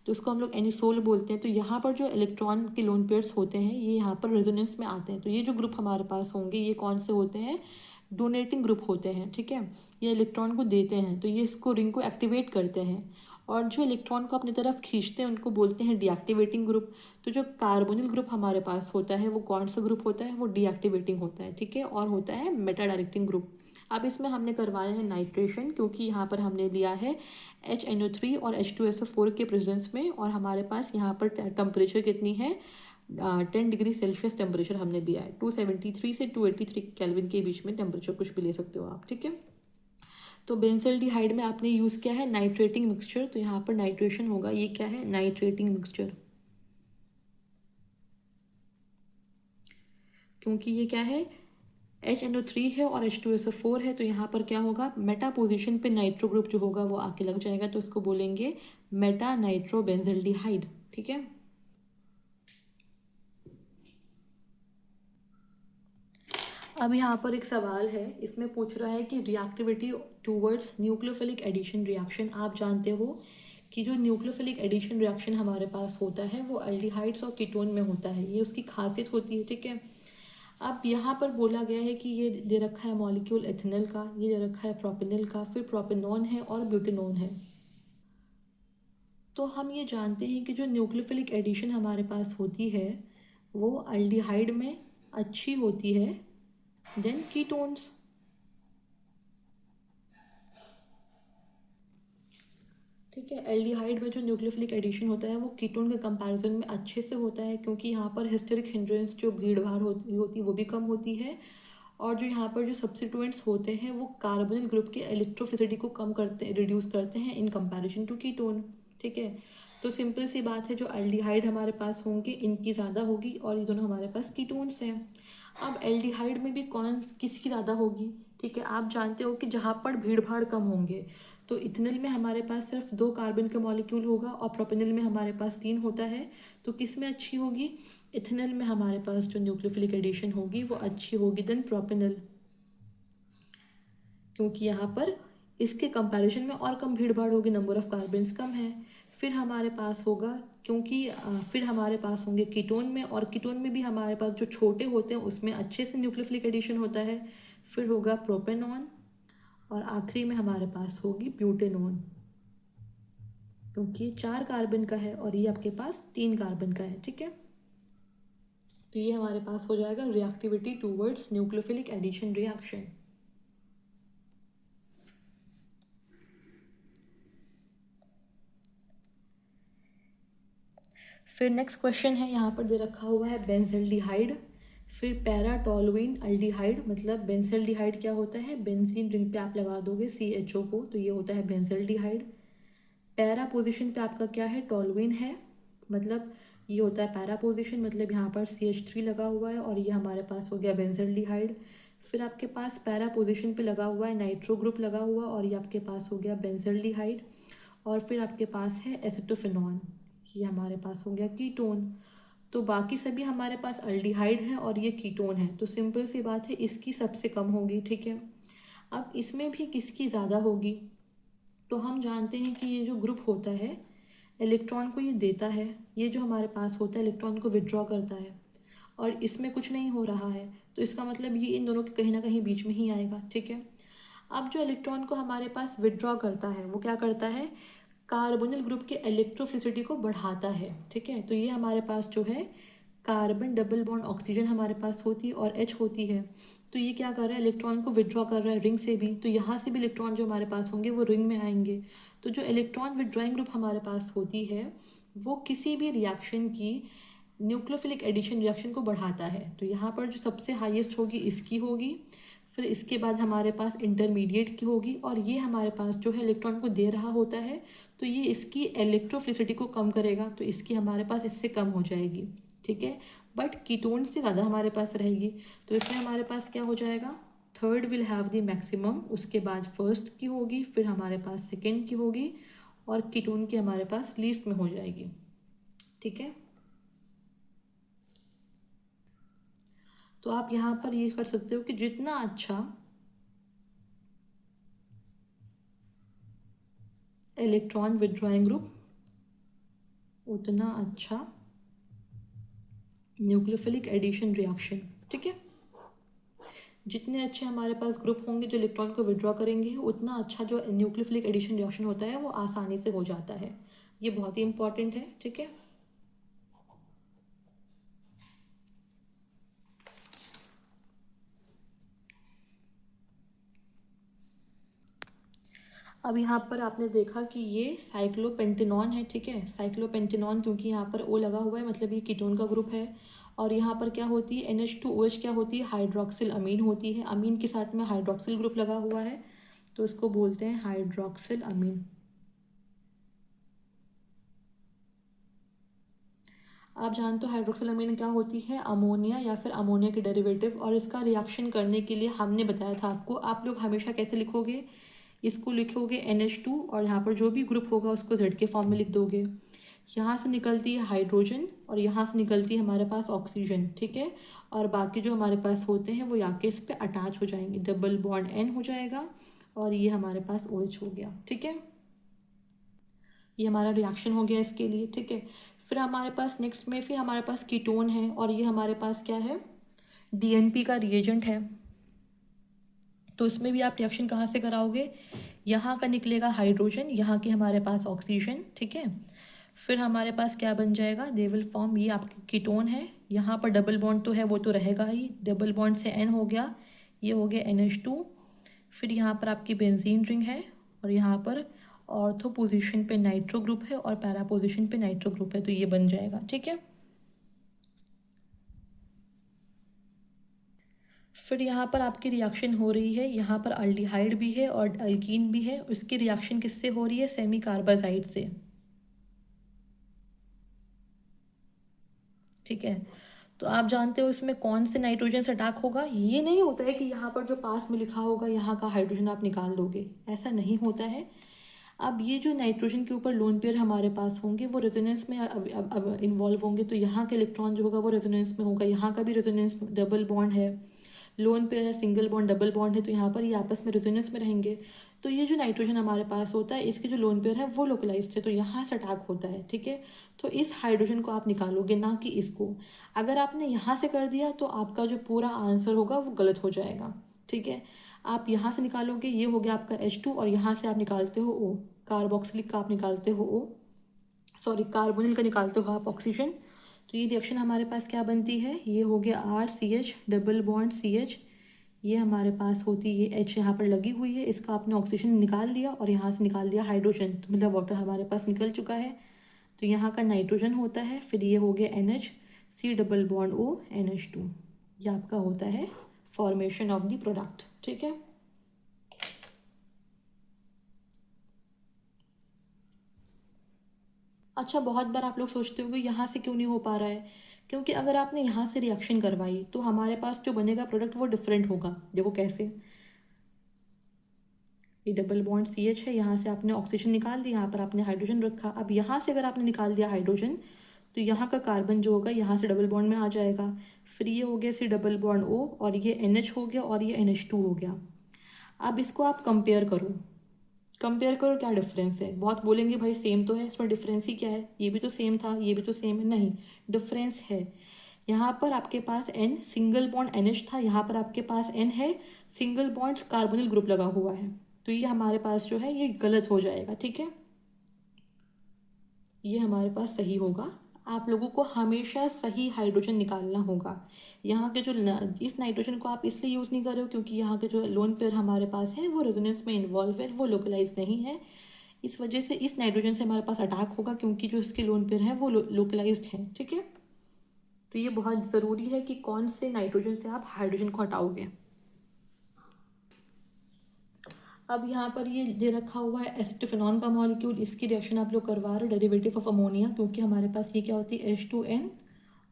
तो उसको हम लोग एनिसोल बोलते हैं। तो यहाँ पर जो इलेक्ट्रॉन के लोन पेयर्स होते हैं ये यहाँ पर रेजोनेंस में आते हैं। तो ये जो ग्रुप हमारे पास होंगे ये कौन से होते हैं, डोनेटिंग ग्रुप होते हैं, ठीक है, ये इलेक्ट्रॉन को देते हैं, तो ये इसको रिंग को एक्टिवेट करते हैं। और जो इलेक्ट्रॉन को अपनी तरफ खींचते हैं उनको बोलते हैं डीएक्टिवेटिंग ग्रुप। तो जो कार्बोनिल ग्रुप हमारे पास होता है वो कौन सा ग्रुप होता है, वो डीएक्टिवेटिंग होता है, ठीक है, और होता है मेटा डायरेक्टिंग ग्रुप। अब इसमें हमने करवाया है नाइट्रेशन, क्योंकि यहाँ पर हमने लिया है HNO3 और H2SO4 के प्रेजेंस में, और हमारे पास यहाँ पर टेम्परेचर कितनी है, 10 डिग्री सेल्सियस टेम्परेचर हमने दिया है। 273 से 283 केल्विन के बीच में टेम्परेचर कुछ भी ले सकते हो आप, ठीक है। तो बेंजल्डिहाइड में आपने यूज़ किया है नाइट्रेटिंग मिक्सचर, तो यहाँ पर नाइट्रेशन होगा, ये क्या है, नाइट्रेटिंग मिक्सचर, क्योंकि ये क्या है, HNO3 है और H2SO4 है, तो यहाँ पर क्या होगा, मेटा पोजीशन पे नाइट्रो ग्रुप जो होगा वो आके लग जाएगा, तो इसको बोलेंगे मेटा नाइट्रो बेंजल्डिहाइड, ठीक है। अब यहाँ पर एक सवाल है, इसमें पूछ रहा है कि reactivity towards nucleophilic addition reaction. आप जानते हो कि जो न्यूक्लियोफिलिक एडिशन रिएक्शन हमारे पास होता है वो अल्डिहाइड्स और कीटोन में होता है, ये उसकी खासियत होती है, ठीक है। अब यहाँ पर बोला गया है कि ये दे रखा है मॉलिक्यूल एथिनल का, ये दे रखा है प्रोपेनल का, फिर प्रोपेनॉन है और ब्यूटेनॉन है। तो हम ये जानते हैं कि जो न्यूक्लियोफिलिक एडिशन हमारे पास होती है वो अल्डिहाइड में अच्छी होती है देन कीटोन्स, ठीक है। एल्डिहाइड में जो न्यूक्लियोफिलिक एडिशन होता है वो कीटोन के कंपैरिजन में अच्छे से होता है, क्योंकि यहाँ पर हिस्टेरिक हिंड्रेंस जो भीड़ भाड़ होती है वो भी कम होती है, और जो यहाँ पर जो सब्स्टिट्यूएंट्स होते हैं वो कार्बोनिल ग्रुप की इलेक्ट्रोफिलिसिटी को कम करते हैं, रिड्यूस करते हैं इन कंपैरिजन टू कीटोन, ठीक है। तो सिंपल सी बात है, जो एल्डिहाइड हमारे पास होंगे इनकी ज़्यादा होगी और ये दोनों हमारे पास कीटोन्स हैं। अब एल्डिहाइड में भी कौन किसकी ज़्यादा होगी, ठीक है, आप जानते हो कि जहाँ पर भीड़ भाड़ कम होंगे, तो इथेनॉल में हमारे पास सिर्फ 2 कार्बन का मॉलिक्यूल होगा और प्रोपेनॉल में हमारे पास 3 होता है, तो किस में अच्छी होगी, इथेनॉल में हमारे पास जो न्यूक्लियोफिलिक एडिशन होगी वो अच्छी होगी देन प्रोपेनॉल, क्योंकि यहाँ पर इसके कंपैरिजन में और कम भीड़ भाड़ होगी, नंबर ऑफ कार्बन्स कम है। फिर हमारे पास होगा, क्योंकि फिर हमारे पास होंगे कीटोन में, और कीटोन में भी हमारे पास जो छोटे होते हैं उसमें अच्छे से न्यूक्लियोफिलिक एडिशन होता है। फिर होगा प्रोपेनॉन और आखिरी में हमारे पास होगी ब्यूटेनॉन, क्योंकि 4 कार्बन का है और ये आपके पास 3 कार्बन का है, ठीक है। तो ये हमारे पास हो जाएगा reactivity towards nucleophilic addition reaction. फिर नेक्स्ट क्वेश्चन है, यहाँ पर दे रखा हुआ है बेंजल्डिहाइड, फिर पैराटोलुइन अल्डिहाइड, मतलब बेंजल्डिहाइड क्या होता है, बेंजीन रिंग पे आप लगा दोगे CHO को, तो ये होता है बेंजल्डिहाइड। पैरा पोजीशन पे आपका क्या है, टोलुइन है, मतलब ये होता है पैरा पोजीशन, मतलब यहाँ पर CH3 लगा हुआ है और ये हमारे पास हो गया बेंजल्डिहाइड। फिर आपके पास पैरा पोजीशन पे लगा हुआ है नाइट्रो ग्रुप लगा हुआ और ये आपके पास हो गया बेंजल्डिहाइड। और फिर आपके पास है एसिटोफिनॉन, ये हमारे पास हो गया कीटोन। तो बाकी सभी हमारे पास अल्डिहाइड है और ये कीटोन है, तो सिंपल सी बात है इसकी सबसे कम होगी, ठीक है। अब इसमें भी किसकी ज़्यादा होगी, तो हम जानते हैं कि ये जो ग्रुप होता है इलेक्ट्रॉन को ये देता है, ये जो हमारे पास होता है इलेक्ट्रॉन को विड्रॉ करता है, और इसमें कुछ नहीं हो रहा है, तो इसका मतलब ये इन दोनों के कहीं ना कहीं बीच में ही आएगा, ठीक है। अब जो इलेक्ट्रॉन को हमारे पास विड्रॉ करता है वो क्या करता है, कार्बोनिल ग्रुप के इलेक्ट्रोफिलिसिटी को बढ़ाता है, ठीक है। तो ये हमारे पास जो है कार्बन डबल बॉन्ड ऑक्सीजन हमारे पास होती है और H होती है, तो ये क्या कर रहा है, इलेक्ट्रॉन को विड्रॉ कर रहा है रिंग से भी, तो यहाँ से भी इलेक्ट्रॉन जो हमारे पास होंगे वो रिंग में आएंगे। तो जो इलेक्ट्रॉन विड्रॉइंग ग्रुप हमारे पास होती है वो किसी भी रिएक्शन की न्यूक्लियोफिलिक एडिशन रिएक्शन को बढ़ाता है, तो यहाँ पर जो सबसे हाईएस्ट होगी इसकी होगी, फिर इसके बाद हमारे पास इंटरमीडिएट की होगी, और ये हमारे पास जो है इलेक्ट्रॉन को दे रहा होता है, तो ये इसकी इलेक्ट्रोफिलिसिटी को कम करेगा, तो इसकी हमारे पास इससे कम हो जाएगी, ठीक है। बट कीटोन से ज़्यादा हमारे पास रहेगी, तो इसमें हमारे पास क्या हो जाएगा, third will have the maximum, उसके बाद फर्स्ट की होगी, फिर हमारे पास सेकेंड की होगी, और कीटोन की हमारे पास लीस्ट में हो जाएगी, ठीक है। तो आप यहाँ पर ये कर सकते हो कि जितना अच्छा इलेक्ट्रॉन विड्रॉइंग ग्रुप उतना अच्छा न्यूक्लियोफिलिक एडिशन रिएक्शन, ठीक है। जितने अच्छे हमारे पास ग्रुप होंगे जो इलेक्ट्रॉन को विड्रॉ करेंगे, उतना अच्छा जो न्यूक्लियोफिलिक एडिशन रिएक्शन होता है वो आसानी से हो जाता है। ये बहुत ही इंपॉर्टेंट है, ठीक है। अब यहाँ पर आपने देखा कि ये साइक्लोपेंटेनॉन है, ठीक है। साइक्लोपेंटेनॉन क्योंकि यहाँ पर ओ लगा हुआ है, मतलब ये कीटोन का ग्रुप है। और यहाँ पर क्या होती है, NH2OH क्या होती है, हाइड्रोक्सिल अमीन होती है। अमीन के साथ में हाइड्रोक्सिल ग्रुप लगा हुआ है, तो इसको बोलते हैं हाइड्रोक्सिल अमीन। आप जानते हो हाइड्रोक्सिल अमीन क्या होती है, अमोनिया या फिर अमोनिया की डेरिवेटिव। और इसका रिएक्शन करने के लिए हमने बताया था आपको, आप लोग हमेशा कैसे लिखोगे, इसको लिखोगे NH2 और यहाँ पर जो भी ग्रुप होगा उसको Z के फॉर्म में लिख दोगे। यहाँ से निकलती है हाइड्रोजन और यहाँ से निकलती है हमारे पास ऑक्सीजन, ठीक है। और बाकी जो हमारे पास होते हैं वो आके इस पर अटैच हो जाएंगे, डबल बॉन्ड N हो जाएगा, और ये हमारे पास OH हो गया, ठीक है। ये हमारा रिएक्शन हो गया इसके लिए, ठीक है। फिर हमारे पास नेक्स्ट में फिर हमारे पास कीटोन है, और ये हमारे पास क्या है, DNP का रिएजेंट है। तो इसमें भी आप रिएक्शन कहाँ से कराओगे, यहाँ का निकलेगा हाइड्रोजन, यहाँ की हमारे पास ऑक्सीजन, ठीक है। फिर हमारे पास क्या बन जाएगा, दे विल फॉर्म, ये आपकी कीटोन है, यहाँ पर डबल बॉन्ड तो है वो तो रहेगा ही, डबल बॉन्ड से N हो गया, ये हो गया NH2। फिर यहाँ पर आपकी बेंजीन रिंग है, और यहाँ पर ऑर्थो पोजीशन पे नाइट्रो ग्रुप है और पैरा पोजीशन पे नाइट्रो ग्रुप है, तो ये बन जाएगा, ठीक है। फिर यहाँ पर आपकी रिएक्शन हो रही है, यहाँ पर अल्डिहाइड भी है और अल्कीन भी है, उसकी रिएक्शन किससे हो रही है, सेमी कार्बाजाइड से, ठीक है। तो आप जानते हो इसमें कौन से नाइट्रोजन से अटैक होगा, ये नहीं होता है कि यहाँ पर जो पास में लिखा होगा यहाँ का हाइड्रोजन आप निकाल दोगे, ऐसा नहीं होता है। अब ये जो नाइट्रोजन के ऊपर लोन पेयर हमारे पास होंगे वो रेजोनेंस में अब इन्वॉल्व होंगे, तो यहाँ का इलेक्ट्रॉन जो होगा वो रेजोनेंस में होगा, यहाँ का भी रेजोनेंस, डबल बॉन्ड है, लोन पेयर है, सिंगल बॉन्ड डबल बॉन्ड है, तो यहाँ पर ये आपस में रेजोनेंस में रहेंगे। तो ये जो नाइट्रोजन हमारे पास होता है इसके जो लोन पेयर है वो लोकलाइज्ड है, तो यहाँ से अटैक होता है, ठीक है। तो इस हाइड्रोजन को आप निकालोगे, ना कि इसको। अगर आपने यहाँ से कर दिया तो आपका जो पूरा आंसर होगा वो गलत हो जाएगा, ठीक है। आप यहाँ से निकालोगे, ये हो गया आपका H2, और यहाँ से आप निकालते हो O, कार्बोक्सिलिक का आप निकालते हो O, सॉरी कार्बोनिल का निकालते हो आप ऑक्सीजन। तो ये रिएक्शन हमारे पास क्या बनती है, ये हो गया RCH डबल बॉन्ड CH, ये हमारे पास होती है H यहाँ पर लगी हुई है, इसका आपने ऑक्सीजन निकाल दिया और यहाँ से निकाल दिया हाइड्रोजन, तो मतलब वाटर हमारे पास निकल चुका है। तो यहाँ का नाइट्रोजन होता है, फिर ये हो गया NH, C double bond O NH2, ये आपका होता है फॉर्मेशन ऑफ द प्रोडक्ट, ठीक है। अच्छा, बहुत बार आप लोग सोचते होंगे यहाँ से क्यों नहीं हो पा रहा है, क्योंकि अगर आपने यहाँ से रिएक्शन करवाई तो हमारे पास जो बनेगा प्रोडक्ट वो डिफरेंट होगा। देखो कैसे, ये डबल बॉन्ड CH है, यहाँ से आपने ऑक्सीजन निकाल दिया, यहाँ पर आपने हाइड्रोजन रखा। अब यहाँ से अगर आपने निकाल दिया हाइड्रोजन, तो यहाँ का कार्बन जो होगा यहाँ से डबल बॉन्ड में आ जाएगा। फिर ये हो गया C डबल बॉन्ड O, और ये NH हो गया, और ये NH2 हो गया। अब इसको आप कंपेयर करो, कंपेयर करो क्या डिफरेंस है। बहुत बोलेंगे भाई सेम तो है, इसमें डिफरेंस ही क्या है, ये भी तो सेम था, ये भी तो सेम है, नहीं, डिफरेंस है। यहाँ पर आपके पास N सिंगल बॉन्ड NH था, यहाँ पर आपके पास N है सिंगल बॉन्ड कार्बोनिल ग्रुप लगा हुआ है, तो ये हमारे पास जो है ये गलत हो जाएगा, ठीक है। ये हमारे पास सही होगा। आप लोगों को हमेशा सही हाइड्रोजन निकालना होगा। यहाँ के जो इस नाइट्रोजन को आप इसलिए यूज़ नहीं कर रहे हो क्योंकि यहाँ के जो लोन पेयर हमारे पास है वो रेजोनेंस में इन्वॉल्व है, वो लोकलाइज नहीं है। इस वजह से इस नाइट्रोजन से हमारे पास अटैक होगा क्योंकि जो इसके लोन पेयर हैं वो लोकलाइज्ड हैं, ठीक है। तो ये बहुत ज़रूरी है कि कौन से नाइट्रोजन से आप हाइड्रोजन को हटाओगे। अब यहाँ पर ये दे रखा हुआ है एसिटिफेनॉन का मॉलिक्यूल, इसकी रिएक्शन आप लोग करवा रहे हो डेरिवेटिव ऑफ अमोनिया, क्योंकि हमारे पास ये क्या होती है H2N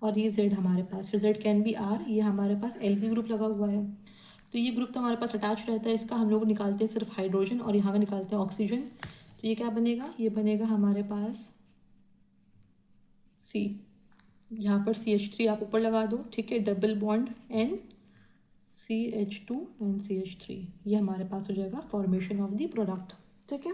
और ये Z हमारे पास, Z कैन बी R, ये हमारे पास Lp ग्रुप लगा हुआ है। तो ये ग्रुप तो हमारे पास अटैच रहता है, इसका हम लोग निकालते हैं सिर्फ हाइड्रोजन और यहाँ का निकालते हैं ऑक्सीजन। तो ये क्या बनेगा, ये बनेगा हमारे पास C, यहाँ पर CH3 आप ऊपर लगा दो, ठीक है, double bond N CH2 and CH3, ये हमारे पास हो जाएगा फॉर्मेशन ऑफ द प्रोडक्ट, ठीक है।